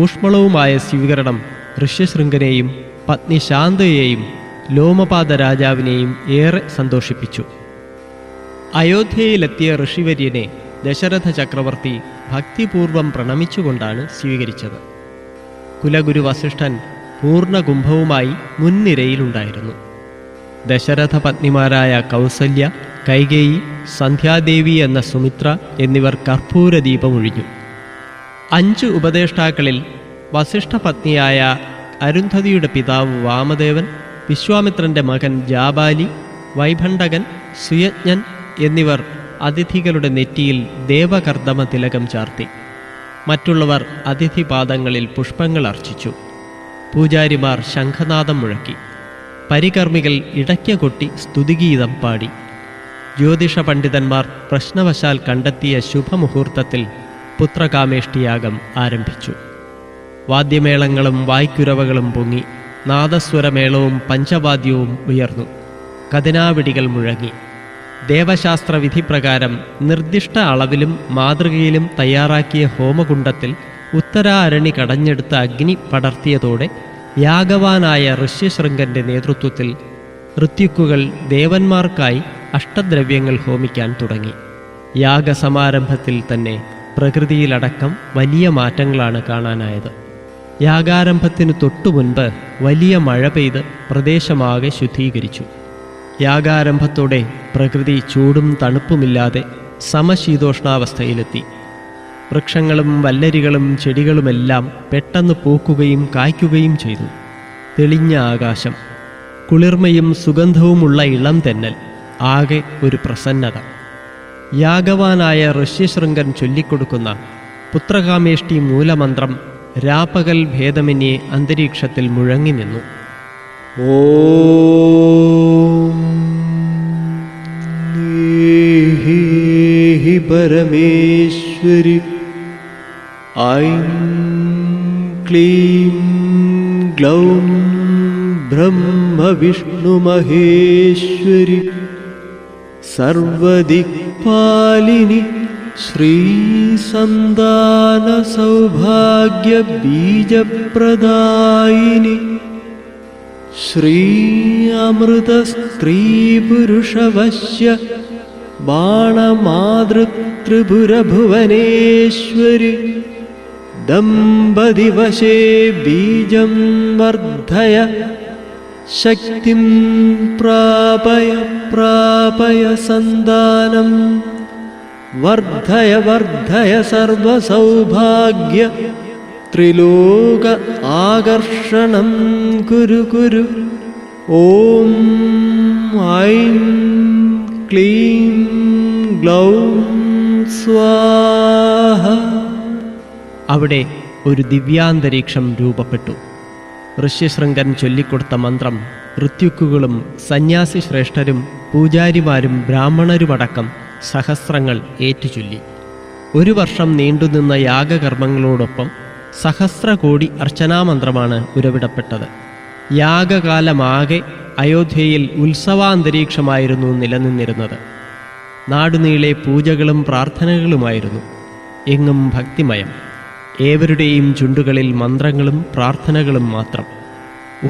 ഊഷ്മളവുമായ സ്വീകരണം ഋഷ്യശൃംഗനെയും പത്നി ശാന്തയെയും ലോമപാദ രാജാവിനെയും ഏറെ സന്തോഷിപ്പിച്ചു. അയോധ്യയിലെത്തിയ ഋഷിവര്യനെ ദശരഥ ചക്രവർത്തി ഭക്തിപൂർവം പ്രണമിച്ചുകൊണ്ടാണ് സ്വീകരിച്ചത്. കുലഗുരു വസിഷ്ഠൻ പൂർണ്ണകുംഭവുമായി മുൻനിരയിലുണ്ടായിരുന്നു. ദശരഥ പത്നിമാരായ കൗസല്യ, കൈകേയി, സന്ധ്യാദേവി എന്ന സുമിത്ര എന്നിവർ കർപ്പൂരദീപമൊഴിഞ്ഞു. 5 ഉപദേഷ്ടാക്കളിൽ വസിഷ്ഠപത്നിയായ അരുന്ധതിയുടെ പിതാവ് വാമദേവൻ, വിശ്വാമിത്രൻ്റെ മകൻ ജാബാലി, വൈഭണ്ഡകൻ, സുയജ്ഞൻ എന്നിവർ അതിഥികളുടെ നെറ്റിയിൽ ദേവകർദമ തിലകം ചാർത്തി. മറ്റുള്ളവർ അതിഥിപാദങ്ങളിൽ പുഷ്പങ്ങൾ അർച്ചിച്ചു. പൂജാരിമാർ ശംഖനാദം മുഴക്കി. പരികർമ്മികൾ ഇടയ്ക്ക കൊട്ടി സ്തുതിഗീതം പാടി. ജ്യോതിഷ പണ്ഡിതന്മാർ പ്രശ്നവശാൽ കണ്ടെത്തിയ ശുഭമുഹൂർത്തത്തിൽ പുത്രകാമേഷ്ടിയാഗം ആരംഭിച്ചു. വാദ്യമേളങ്ങളും വായ്ക്കുരവകളും പൊങ്ങി. നാദസ്വരമേളവും പഞ്ചവാദ്യവും ഉയർന്നു. കതിനാവിടികൾ മുഴങ്ങി. ദേവശാസ്ത്ര വിധിപ്രകാരം നിർദ്ദിഷ്ട അളവിലും മാതൃകയിലും തയ്യാറാക്കിയ ഹോമകുണ്ടത്തിൽ ഉത്തരാരണി കടഞ്ഞെടുത്ത അഗ്നി പടർത്തിയതോടെ യാഗവാനായ ഋഷ്യശൃംഗന്റെ നേതൃത്വത്തിൽ ഋത്വിക്കുകൾ ദേവന്മാർക്കായി അഷ്ടദ്രവ്യങ്ങൾ ഹോമിക്കാൻ തുടങ്ങി. യാഗസമാരംഭത്തിൽ തന്നെ പ്രകൃതിയിലടക്കം വലിയ മാറ്റങ്ങളാണ് കാണാനായത്. യാഗാരംഭത്തിനു തൊട്ടുമുൻപ് വലിയ മഴ പെയ്ത് പ്രദേശമാകെ ശുദ്ധീകരിച്ചു. യാഗാരംഭത്തോടെ പ്രകൃതി ചൂടും തണുപ്പുമില്ലാതെ സമശീതോഷ്ണാവസ്ഥയിലെത്തി. വൃക്ഷങ്ങളും വല്ലരികളും ചെടികളുമെല്ലാം പെട്ടെന്ന് പൂക്കുകയും കായ്ക്കുകയും ചെയ്തു. തെളിഞ്ഞ ആകാശം, കുളിർമയും സുഗന്ധവുമുള്ള ഇളം തെന്നൽ, ആകെ ഒരു പ്രസന്നത. യാഗവാനായ ഋഷ്യശൃംഗൻ ചൊല്ലിക്കൊടുക്കുന്ന പുത്രകാമേഷ്ടി മൂലമന്ത്രം രാപ്പകൽ ഭേദമന്യേ അന്തരീക്ഷത്തിൽ മുഴങ്ങി നിന്നു. ഓം ഹി പരമേശ്വരി ഐം ക്ലീം ഗ്ലൗം ബ്രഹ്മ വിഷ്ണു മഹേശ്വരി സർവദിക്പാലിനി ശ്രീ സന്താന സൗഭാഗ്യ ബീജപ്രദായിനി ശ്രീ അമൃത സ്ത്രീ പുരുഷവശ്യ ബാണമാതൃത്രിപുരഭുവനേശ്വരി ദമ്പതിവശേ ബീജം വർദ്ധയ ശക്തിം പ്രാപയ പ്രാപയ സന്താനം വർദ്ധയ വർദ്ധയ സർവസൗഭാഗ്യ ത്രിലോക ആകർഷണം കുരു കുരു. ഓം ഐം ക്ലീം ഗ്ലൗം സ്വാഹ. അവിടെ ഒരു ദിവ്യാന്തരീക്ഷം രൂപപ്പെട്ടു. ഋഷ്യശൃംഗൻ ചൊല്ലിക്കൊടുത്ത മന്ത്രം ഋത്വിക്കുകളും സന്യാസി ശ്രേഷ്ഠരും പൂജാരിമാരും ബ്രാഹ്മണരുമടക്കം സഹസ്രങ്ങൾ ഏറ്റുചൊല്ലി. 1 വർഷം നീണ്ടുനിന്ന യാഗകർമ്മങ്ങളോടൊപ്പം സഹസ്രകോടി അർച്ചനാമന്ത്രമാണ് ഉരവിടപ്പെട്ടത്. യാഗകാലമാകെ അയോധ്യയിൽ ഉത്സവാന്തരീക്ഷമായിരുന്നു നിലനിന്നിരുന്നത്. നാടുനീളെ പൂജകളും പ്രാർത്ഥനകളുമായിരുന്നു. എങ്ങും ഭക്തിമയം. ഏവരുടെയും ചുണ്ടുകളിൽ മന്ത്രങ്ങളും പ്രാർത്ഥനകളും മാത്രം.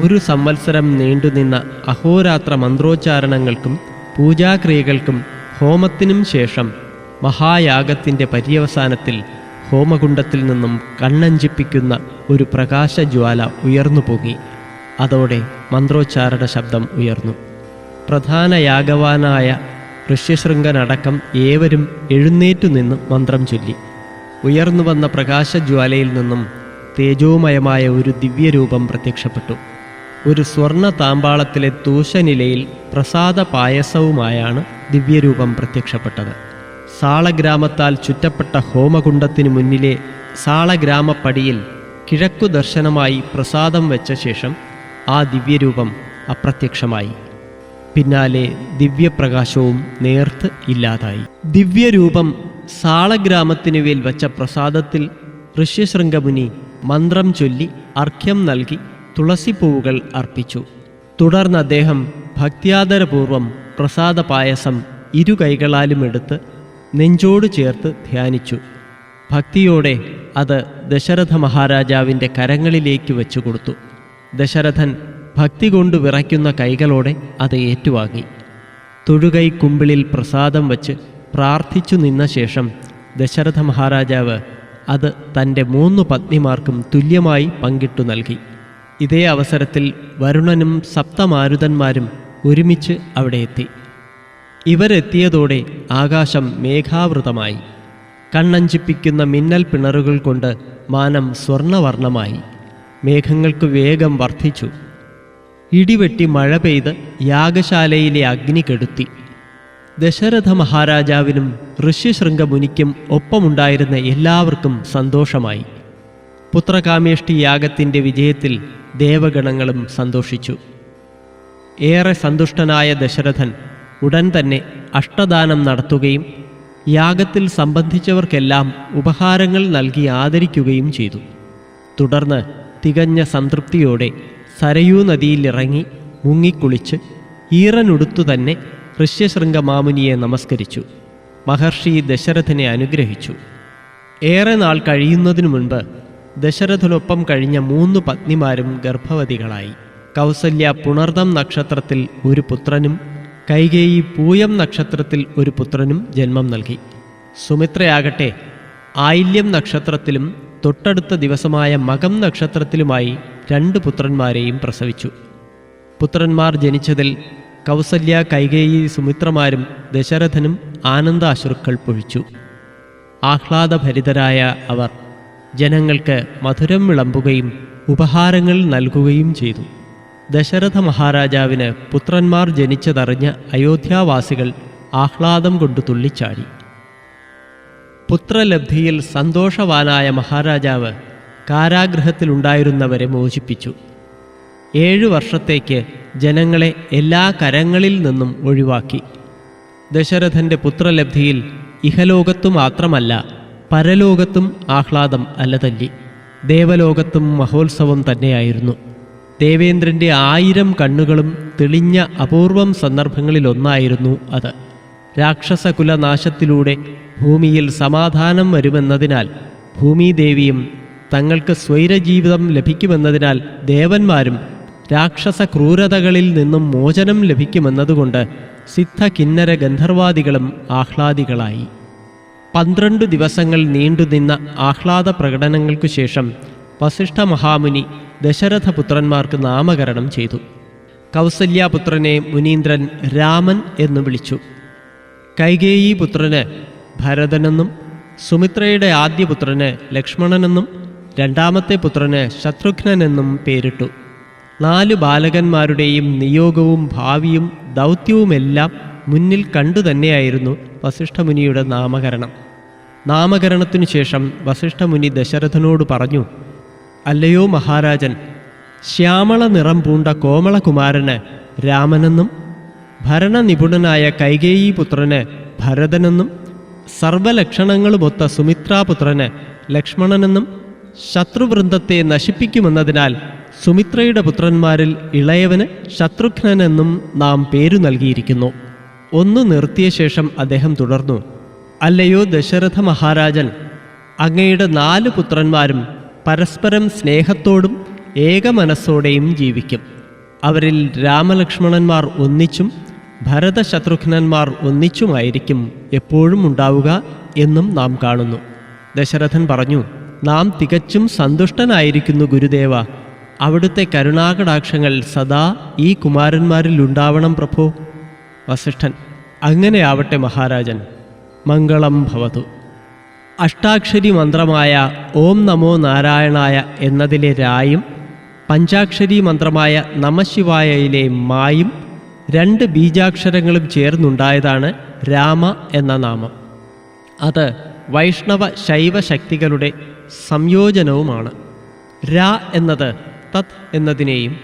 1 സംവത്സരം നീണ്ടുനിന്ന അഹോരാത്ര മന്ത്രോച്ചാരണങ്ങൾക്കും പൂജാക്രിയകൾക്കും ഹോമത്തിനും ശേഷം മഹായാഗത്തിൻ്റെ പര്യവസാനത്തിൽ ഹോമകുണ്ടത്തിൽ നിന്നും കണ്ണഞ്ചിപ്പിക്കുന്ന ഒരു പ്രകാശജ്വാല ഉയർന്നു പൊങ്ങി. അതോടെ മന്ത്രോച്ചാരണ ശബ്ദം ഉയർന്നു. പ്രധാന യാഗവാനായ ഋഷ്യശൃംഗനടക്കം ഏവരും എഴുന്നേറ്റു നിന്ന് മന്ത്രം ചൊല്ലി. ഉയർന്നു വന്ന പ്രകാശജ്വാലയിൽ നിന്നും തേജോമയമായ ഒരു ദിവ്യരൂപം പ്രത്യക്ഷപ്പെട്ടു. ഒരു സ്വർണ്ണ താമ്പാളത്തിലെ തൂശനിലയിൽ പ്രസാദ പായസവുമായാണ് ദിവ്യരൂപം പ്രത്യക്ഷപ്പെട്ടത്. സാളഗ്രാമത്താൽ ചുറ്റപ്പെട്ട ഹോമകുണ്ഡത്തിനു മുന്നിലെ സാളഗ്രാമപ്പടിയിൽ കിഴക്കു ദർശനമായി പ്രസാദം വെച്ച ശേഷം ആ ദിവ്യരൂപം അപ്രത്യക്ഷമായി. പിന്നാലെ ദിവ്യപ്രകാശവും നേർത്ത് ഇല്ലാതായി. ദിവ്യരൂപം സാളഗ്രാമത്തിനുവേൽ വച്ച പ്രസാദത്തിൽ ഋഷ്യശൃംഗമുനി മന്ത്രം ചൊല്ലി അർഘ്യം നൽകി തുളസിപ്പൂവുകൾ അർപ്പിച്ചു. തുടർന്ന് അദ്ദേഹം ഭക്ത്യാദരപൂർവം പ്രസാദ പായസം ഇരു കൈകളാലും എടുത്ത് നെഞ്ചോട് ചേർത്ത് ധ്യാനിച്ചു. ഭക്തിയോടെ അത് ദശരഥ മഹാരാജാവിൻ്റെ കരങ്ങളിലേക്ക് വെച്ചുകൊടുത്തു. ദശരഥൻ ഭക്തി കൊണ്ട് വിറയ്ക്കുന്ന കൈകളോടെ അത് ഏറ്റുവാങ്ങി. തൊഴുകൈ കുമ്പിളിൽ പ്രസാദം വച്ച് പ്രാർത്ഥിച്ചു നിന്ന ശേഷം ദശരഥ മഹാരാജാവ് അത് തൻ്റെ 3 പത്നിമാർക്കും തുല്യമായി പങ്കിട്ടു നൽകി. ഇതേ അവസരത്തിൽ വരുണനും സപ്തമാരുതന്മാരും ഒരുമിച്ച് അവിടെ എത്തി. ഇവരെത്തിയതോടെ ആകാശം മേഘാവൃതമായി. കണ്ണഞ്ചിപ്പിക്കുന്ന മിന്നൽ പിണറുകൾ കൊണ്ട് മാനം സ്വർണവർണ്ണമായി. മേഘങ്ങൾക്ക് വേഗം വർദ്ധിച്ചു. ഇടിവെട്ടി മഴ പെയ്ത് യാഗശാലയിലെ അഗ്നി കെടുത്തി. ദശരഥ മഹാരാജാവിനും ഋഷ്യശൃംഗമുനിക്കും ഒപ്പമുണ്ടായിരുന്ന എല്ലാവർക്കും സന്തോഷമായി. പുത്രകാമേഷ്ടി യാഗത്തിൻ്റെ വിജയത്തിൽ ദേവഗണങ്ങളും സന്തോഷിച്ചു. ഏറെ സന്തുഷ്ടനായ ദശരഥൻ ഉടൻ തന്നെ അഷ്ടദാനം നടത്തുകയും യാഗത്തിൽ സംബന്ധിച്ചവർക്കെല്ലാം ഉപഹാരങ്ങൾ നൽകി ആദരിക്കുകയും ചെയ്തു. തുടർന്ന് തികഞ്ഞ സംതൃപ്തിയോടെ സരയൂ നദിയിലിറങ്ങി മുങ്ങിക്കുളിച്ച് ഈറനുടുത്തു തന്നെ ഋഷ്യശൃംഗ മാമുനിയെ നമസ്കരിച്ചു. മഹർഷി ദശരഥനെ അനുഗ്രഹിച്ചു. ഏറെ നാൾ കഴിയുന്നതിനു മുൻപ് ദശരഥനൊപ്പം കഴിഞ്ഞ 3 പത്നിമാരും ഗർഭവതികളായി. കൗസല്യ പുണർദം നക്ഷത്രത്തിൽ ഒരു പുത്രനും കൈകേയി പൂയം നക്ഷത്രത്തിൽ ഒരു പുത്രനും ജന്മം നൽകി. സുമിത്രയാകട്ടെ ആയില്യം നക്ഷത്രത്തിലും തൊട്ടടുത്ത ദിവസമായ മകം നക്ഷത്രത്തിലുമായി 2 പുത്രന്മാരെയും പ്രസവിച്ചു. പുത്രന്മാർ ജനിച്ചതിൽ കൗസല്യ, കൈകേയി, സുമിത്രമാരും ദശരഥനും ആനന്ദാശ്രുക്കൾ പൊഴിച്ചു. ആഹ്ലാദഭരിതരായ അവർ ജനങ്ങൾക്ക് മധുരം വിളമ്പുകയും ഉപഹാരങ്ങൾ നൽകുകയും ചെയ്തു. ദശരഥ മഹാരാജാവിന് പുത്രന്മാർ ജനിച്ചതറിഞ്ഞ അയോധ്യാവാസികൾ ആഹ്ലാദം കൊണ്ട് തുള്ളിച്ചാടി. പുത്രലബ്ധിയിൽ സന്തോഷവാനായ മഹാരാജാവ് കാരാഗൃഹത്തിലുണ്ടായിരുന്നവരെ മോചിപ്പിച്ചു. 7 വർഷത്തേക്ക് ജനങ്ങളെ എല്ലാ കരങ്ങളിൽ നിന്നും ഒഴിവാക്കി. ദശരഥൻ്റെ പുത്രലബ്ധിയിൽ ഇഹലോകത്തു മാത്രമല്ല പരലോകത്തും ആഹ്ലാദം അലതല്ലി. ദേവലോകത്തും മഹോത്സവം തന്നെയായിരുന്നു. ദേവേന്ദ്രൻ്റെ 1000 കണ്ണുകളും തെളിഞ്ഞ അപൂർവം സന്ദർഭങ്ങളിലൊന്നായിരുന്നു അത്. രാക്ഷസകുലനാശത്തിലൂടെ ഭൂമിയിൽ സമാധാനം വരുമെന്നതിനാൽ ഭൂമിദേവിയും തങ്ങൾക്ക് സ്വൈരജീവിതം ലഭിക്കുമെന്നതിനാൽ ദേവന്മാരും രാക്ഷസ ക്രൂരതകളിൽ നിന്നും മോചനം ലഭിക്കുമെന്നതുകൊണ്ട് സിദ്ധ കിന്നര ഗന്ധർവാദികളും ആഹ്ലാദികളായി. 12 ദിവസങ്ങൾ നീണ്ടുനിന്ന ആഹ്ലാദ പ്രകടനങ്ങൾക്കു ശേഷം വസിഷ്ഠ മഹാമുനി ദശരഥപുത്രന്മാർക്ക് നാമകരണം ചെയ്തു. കൗസല്യാപുത്രനെ മുനീന്ദ്രൻ രാമൻ എന്ന് വിളിച്ചു. കൈകേയി പുത്രന് ഭരതനെന്നും സുമിത്രയുടെ ആദ്യപുത്രന് ലക്ഷ്മണനെന്നും രണ്ടാമത്തെ പുത്രന് ശത്രുഘ്നനെന്നും പേരിട്ടു. 4 ബാലകന്മാരുടെയും നിയോഗവും ഭാവിയും ദൗത്യവുമെല്ലാം മുന്നിൽ കണ്ടുതന്നെയായിരുന്നു വസിഷ്ഠമുനിയുടെ നാമകരണം. നാമകരണത്തിനു ശേഷം വസിഷ്ഠമുനി ദശരഥനോട് പറഞ്ഞു: അല്ലയോ മഹാരാജൻ, ശ്യാമള നിറം പൂണ്ട കോമളകുമാരന് രാമനെന്നും ഭരണനിപുണനായ കൈകേയി പുത്രന് ഭരതനെന്നും സർവലക്ഷണങ്ങളുമൊത്ത സുമിത്രാപുത്രന് ലക്ഷ്മണനെന്നും ശത്രുവൃന്ദത്തെ നശിപ്പിക്കുമെന്നതിനാൽ സുമിത്രയുടെ പുത്രന്മാരിൽ ഇളയവന് ശത്രുഘ്നെന്നും നാം പേരു നൽകിയിരിക്കുന്നു. ഒന്ന് നിർത്തിയ ശേഷം അദ്ദേഹം തുടർന്നു: അല്ലയോ ദശരഥ മഹാരാജൻ, അങ്ങയുടെ 4 പുത്രന്മാരും പരസ്പരം സ്നേഹത്തോടും ഏകമനസ്സോടെയും ജീവിക്കും. അവരിൽ രാമലക്ഷ്മണന്മാർ ഒന്നിച്ചും ഭരതശത്രുഘ്നന്മാർ ഒന്നിച്ചുമായിരിക്കും എപ്പോഴും ഉണ്ടാവുക എന്നും നാം കാണുന്നു. ദശരഥൻ പറഞ്ഞു: നാം തികച്ചും സന്തുഷ്ടനായിരിക്കുന്നു ഗുരുദേവ. അവിടുത്തെ കരുണാകടാക്ഷങ്ങൾ സദാ ഈ കുമാരന്മാരിൽ ഉണ്ടാവണം പ്രഭോ. വസിഷ്ഠൻ: അങ്ങനെയാവട്ടെ മഹാരാജൻ, മംഗളം ഭവതു. അഷ്ടാക്ഷരി മന്ത്രമായ ഓം നമോ നാരായണായ എന്നതിലെ രായും പഞ്ചാക്ഷരി മന്ത്രമായ നമശിവായയിലെ മായും 2 ബീജാക്ഷരങ്ങളും ചേർന്നുണ്ടായതാണ് രാമ എന്ന നാമം. അത് വൈഷ്ണവ ശൈവ ശക്തികളുടെ സംയോജനവുമാണ്. രാ എന്നത് തത് എന്നതിനെയും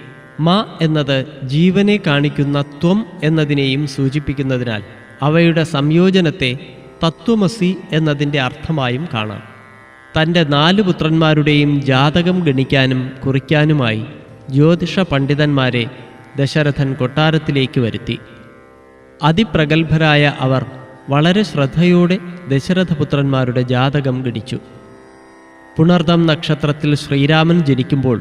മ എന്നത് ജീവനെ കാണിക്കുന്ന ത്വം എന്നതിനെയും സൂചിപ്പിക്കുന്നതിനാൽ അവയുടെ സംയോജനത്തെ തത്വമസി എന്നതിൻ്റെ അർത്ഥമായും കാണാം. തൻ്റെ 4 പുത്രന്മാരുടെയും ജാതകം ഗണിക്കാനും കുറിക്കാനുമായി ജ്യോതിഷ പണ്ഡിതന്മാരെ ദശരഥൻ കൊട്ടാരത്തിലേക്ക് വരുത്തി. അതിപ്രഗത്ഭരായ അവർ വളരെ ശ്രദ്ധയോടെ ദശരഥപുത്രന്മാരുടെ ജാതകം ഗണിച്ചു. പുണർദം നക്ഷത്രത്തിൽ ശ്രീരാമൻ ജനിക്കുമ്പോൾ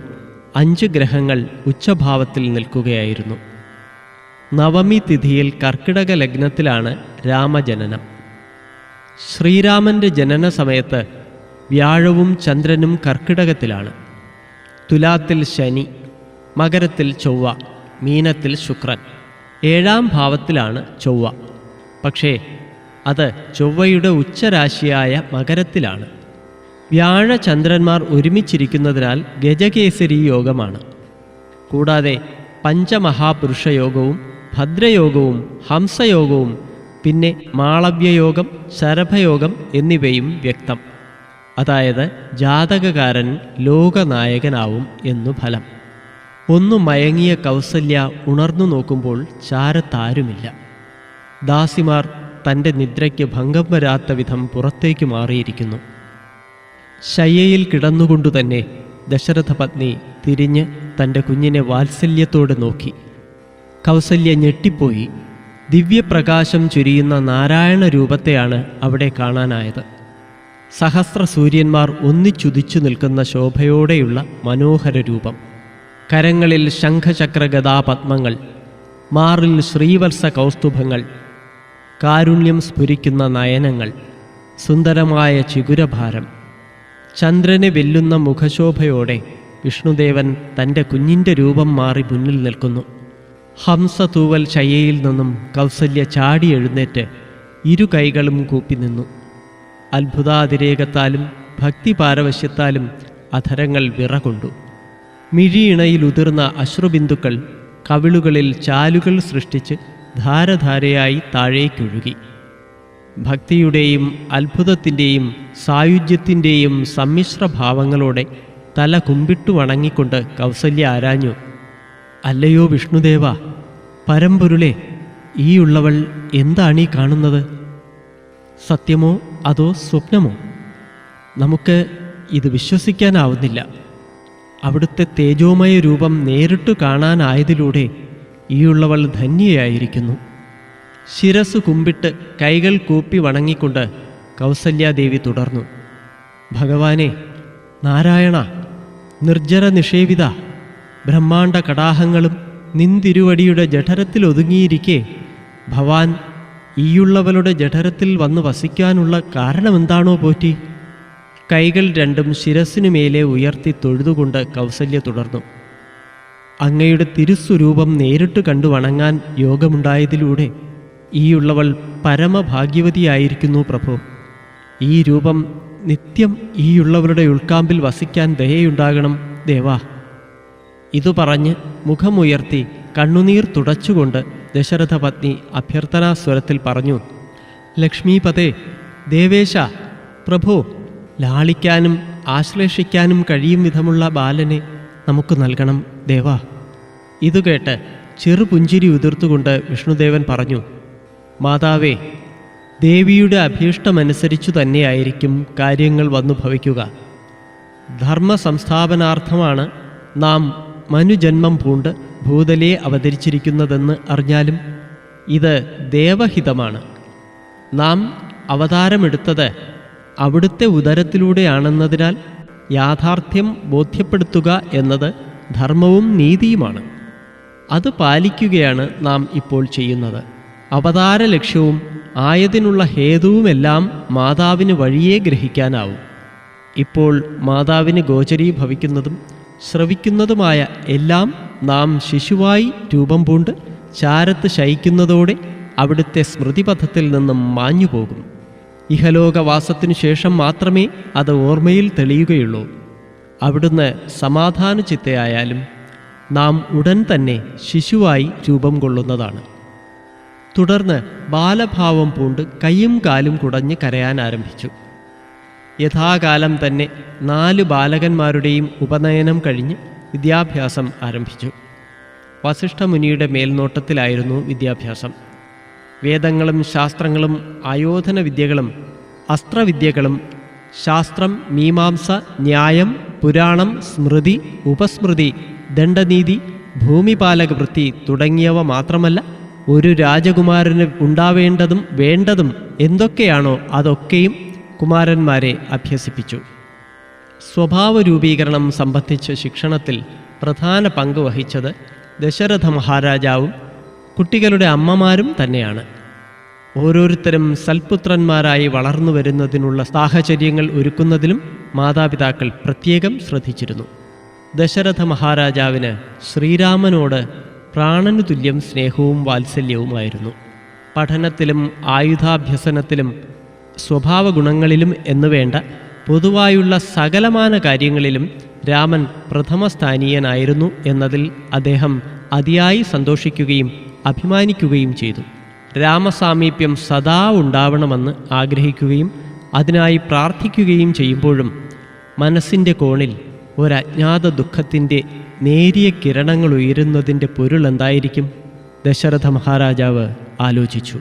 5 ഗ്രഹങ്ങൾ ഉച്ചഭാവത്തിൽ നിൽക്കുകയായിരുന്നു. നവമി തിഥിയിൽ കർക്കിടക ലഗ്നത്തിലാണ് രാമജനനം. ശ്രീരാമൻ്റെ ജനന സമയത്ത് വ്യാഴവും ചന്ദ്രനും കർക്കിടകത്തിലാണ്. തുലാത്തിൽ ശനി, മകരത്തിൽ ചൊവ്വ, മീനത്തിൽ ശുക്രൻ. 7ാം ഭാവത്തിലാണ് ചൊവ്വ. പക്ഷേ അത് ചൊവ്വയുടെ ഉച്ചരാശിയായ മകരത്തിലാണ്. വ്യാഴചന്ദ്രന്മാർ ഒരുമിച്ചിരിക്കുന്നതിനാൽ ഗജകേസരി യോഗമാണ്. കൂടാതെ പഞ്ചമഹാപുരുഷയോഗവും ഭദ്രയോഗവും ഹംസയോഗവും പിന്നെ മാളവ്യയോഗം ശരഭയോഗം എന്നിവയും വ്യക്തം. അതായത് ജാതകകാരൻ ലോകനായകനാവും എന്നു ഫലം. ഒന്നു മയങ്ങിയ കൗസല്യ ഉണർന്നു നോക്കുമ്പോൾ ചാരത്താരുമില്ല. ദാസിമാർ തൻ്റെ നിദ്രയ്ക്ക് ഭംഗം വരാത്ത വിധം പുറത്തേക്ക് മാറിയിരിക്കുന്നു. ശയ്യയിൽ കിടന്നുകൊണ്ടുതന്നെ ദശരഥ പത്നി തിരിഞ്ഞ് തൻ്റെ കുഞ്ഞിനെ വാത്സല്യത്തോടെ നോക്കി. കൗസല്യ ഞെട്ടിപ്പോയി. ദിവ്യപ്രകാശം ചുരിയുന്ന നാരായണ രൂപത്തെയാണ് അവിടെ കാണാനായത്. സഹസ്ര സൂര്യന്മാർ ഒന്നിച്ചുദിച്ചു നിൽക്കുന്ന ശോഭയോടെയുള്ള മനോഹര രൂപം. കരങ്ങളിൽ ശംഖചക്രഗദാപത്മങ്ങൾ, മാറിൽ ശ്രീവത്സ കൗസ്തുഭങ്ങൾ, കാരുണ്യം സ്ഫുരിക്കുന്ന നയനങ്ങൾ, സുന്ദരമായ ചിഗുരഭാരം. ചന്ദ്രനെ വെല്ലുന്ന മുഖശോഭയോടെ വിഷ്ണുദേവൻ തൻ്റെ കുഞ്ഞിൻ്റെ രൂപം മാറി മുന്നിൽ നിൽക്കുന്നു. ഹംസതൂവൽ ശയ്യയിൽ നിന്നും കൗസല്യ ചാടി എഴുന്നേറ്റ് 2 കൈകളും കൂപ്പി നിന്നു. അത്ഭുതാതിരേകത്താലും ഭക്തിപാരവശ്യത്താലും അധരങ്ങൾ വിറകൊണ്ടു. മിഴിയിണയിലുതിർന്ന അശ്രുബിന്ദുക്കൾ കവിളുകളിൽ ചാലുകൾ സൃഷ്ടിച്ച് ധാരധാരയായി താഴേക്കൊഴുകി. ഭക്തിയുടെയും അത്ഭുതത്തിൻ്റെയും സായുജ്യത്തിൻ്റെയും സമ്മിശ്രഭാവങ്ങളോടെ തല കുമ്പിട്ടു വണങ്ങിക്കൊണ്ട് കൗസല്യ ആരാഞ്ഞു, അല്ലയോ വിഷ്ണുദേവ, പരമ്പൊരുളെ, ഈയുള്ളവൾ എന്താണീ കാണുന്നത്? സത്യമോ അതോ സ്വപ്നമോ? നമുക്ക് ഇത് വിശ്വസിക്കാനാവുന്നില്ല. അവിടുത്തെ തേജോമയ രൂപം നേരിട്ടു കാണാനായതിലൂടെ ഈയുള്ളവൾ ധന്യയായിരിക്കുന്നു. ശിരസ് കുമ്പിട്ട് കൈകൾ കൂപ്പി വണങ്ങിക്കൊണ്ട് കൗസല്യാദേവി തുടർന്നു, ഭഗവാനെ, നാരായണ, നിർജ്ജര നിഷേവിത, ബ്രഹ്മാണ്ട കടാഹങ്ങളും നിന്തിരുവടിയുടെ ജഠരത്തിലൊതുങ്ങിയിരിക്കെ ഭവാൻ ഈയുള്ളവളുടെ ജഠരത്തിൽ വന്ന് വസിക്കാനുള്ള കാരണമെന്താണോ പോറ്റി? കൈകൾ 2ഉം ശിരസിനുമേലെ ഉയർത്തി തൊഴുതുകൊണ്ട് കൗസല്യ തുടർന്നു, അങ്ങയുടെ തിരുസ്വരൂപം നേരിട്ട് കണ്ടു വണങ്ങാൻ യോഗമുണ്ടായതിലൂടെ ഈയുള്ളവൾ പരമഭാഗ്യവതിയായിരിക്കുന്നു പ്രഭു. ഈ രൂപം നിത്യം ഈയുള്ളവരുടെ ഉൾക്കാമ്പിൽ വസിക്കാൻ ദയയുണ്ടാകണം ദേവാ. ഇതു പറഞ്ഞ് മുഖമുയർത്തി കണ്ണുനീർ തുടച്ചുകൊണ്ട് ദശരഥ പത്നി അഭ്യർത്ഥനാസ്വരത്തിൽ പറഞ്ഞു, ലക്ഷ്മീപതേ, ദേവേശ, പ്രഭു, ലാളിക്കാനും ആശ്ലേഷിക്കാനും കഴിയും വിധമുള്ള ബാലനെ നമുക്ക് നൽകണം ദേവാ. ഇതുകേട്ട് ചെറുപുഞ്ചിരി ഉതിർത്തുകൊണ്ട് വിഷ്ണുദേവൻ പറഞ്ഞു, മാതാവേ, ദേവിയുടെ അഭീഷ്ടമനുസരിച്ചു തന്നെയായിരിക്കും കാര്യങ്ങൾ വന്നു ഭവിക്കുക. ധർമ്മ സംസ്ഥാപനാർത്ഥമാണ് നാം മനുജന്മം പൂണ്ട് ഭൂതലയെ അവതരിച്ചിരിക്കുന്നതെന്ന് അറിഞ്ഞാലും ഇത് ദേവഹിതമാണ്. നാം അവതാരമെടുത്തത് അവിടുത്തെ ഉദരത്തിലൂടെയാണെന്നതിനാൽ യാഥാർത്ഥ്യം ബോധ്യപ്പെടുത്തുക എന്നത് ധർമ്മവും നീതിയുമാണ്. അത് പാലിക്കുകയാണ് നാം ഇപ്പോൾ ചെയ്യുന്നത്. അവതാര ലക്ഷ്യവും ആയതിനുള്ള ഹേതുവുമെല്ലാം മാതാവിന് വഴിയേ ഗ്രഹിക്കാനാവും. ഇപ്പോൾ മാതാവിന് ഗോചരീഭവിക്കുന്നതും ശ്രവിക്കുന്നതുമായ എല്ലാം നാം ശിശുവായി രൂപം പൂണ്ട് ചാരത്ത് ശയിക്കുന്നതോടെ അവിടുത്തെ സ്മൃതിപഥത്തിൽ നിന്നും മാഞ്ഞുപോകും. ഇഹലോകവാസത്തിനു ശേഷം മാത്രമേ അത് ഓർമ്മയിൽ തെളിയുകയുള്ളൂ. അവിടുന്ന് സമാധാന ചിത്തയായാലും നാം ഉടൻ തന്നെ ശിശുവായി രൂപം കൊള്ളുന്നതാണ്. തുടർന്ന് ബാലഭാവം പൂണ്ട് കൈയും കാലും കുടഞ്ഞ് കരയാൻ ആരംഭിച്ചു. യഥാകാലം തന്നെ 4 ബാലകന്മാരുടെയും ഉപനയനം കഴിഞ്ഞ് വിദ്യാഭ്യാസം ആരംഭിച്ചു. വസിഷ്ഠമുനിയുടെ മേൽനോട്ടത്തിലായിരുന്നു വിദ്യാഭ്യാസം. വേദങ്ങളും ശാസ്ത്രങ്ങളും ആയോധന വിദ്യകളും അസ്ത്രവിദ്യകളും ശാസ്ത്രം, മീമാംസ, ന്യായം, പുരാണം, സ്മൃതി, ഉപസ്മൃതി, ദണ്ഡനീതി, ഭൂമിപാലക വൃത്തി തുടങ്ങിയവ മാത്രമല്ല, ഒരു രാജകുമാരന് ഉണ്ടാവേണ്ടതും വേണ്ടതും എന്തൊക്കെയാണോ അതൊക്കെയും കുമാരന്മാരെ അഭ്യസിപ്പിച്ചു. സ്വഭാവരൂപീകരണം സംബന്ധിച്ച ശിക്ഷണത്തിൽ പ്രധാന പങ്ക് വഹിച്ചത് ദശരഥ മഹാരാജാവും കുട്ടികളുടെ അമ്മമാരും തന്നെയാണ്. ഓരോരുത്തരും സൽപുത്രന്മാരായി വളർന്നു വരുന്നതിനുള്ള സാഹചര്യങ്ങൾ ഒരുക്കുന്നതിലും മാതാപിതാക്കൾ പ്രത്യേകം ശ്രദ്ധിച്ചിരുന്നു. ദശരഥ മഹാരാജാവിന് ശ്രീരാമനോട് പ്രാണനു തുല്യം സ്നേഹവും വാത്സല്യവുമായിരുന്നു. പഠനത്തിലും ആയുധാഭ്യസനത്തിലും സ്വഭാവഗുണങ്ങളിലും എന്നുവേണ്ട പൊതുവായുള്ള സകലമാന കാര്യങ്ങളിലും രാമൻ പ്രഥമസ്ഥാനീയനായിരുന്നു എന്നതിൽ അദ്ദേഹം അതിയായി സന്തോഷിക്കുകയും അഭിമാനിക്കുകയും ചെയ്തു. രാമസാമീപ്യം സദാ ഉണ്ടാവണമെന്ന് ആഗ്രഹിക്കുകയും അതിനായി പ്രാർത്ഥിക്കുകയും ചെയ്യുമ്പോഴും മനസ്സിൻ്റെ കോണിൽ ഒരജ്ഞാത ദുഃഖത്തിൻ്റെ നേരിയ കിരണങ്ങൾ ഉയരുന്നതിൻ്റെ പൊരുൾ എന്തായിരിക്കും? ദശരഥ മഹാരാജാവ് ആലോചിച്ചു.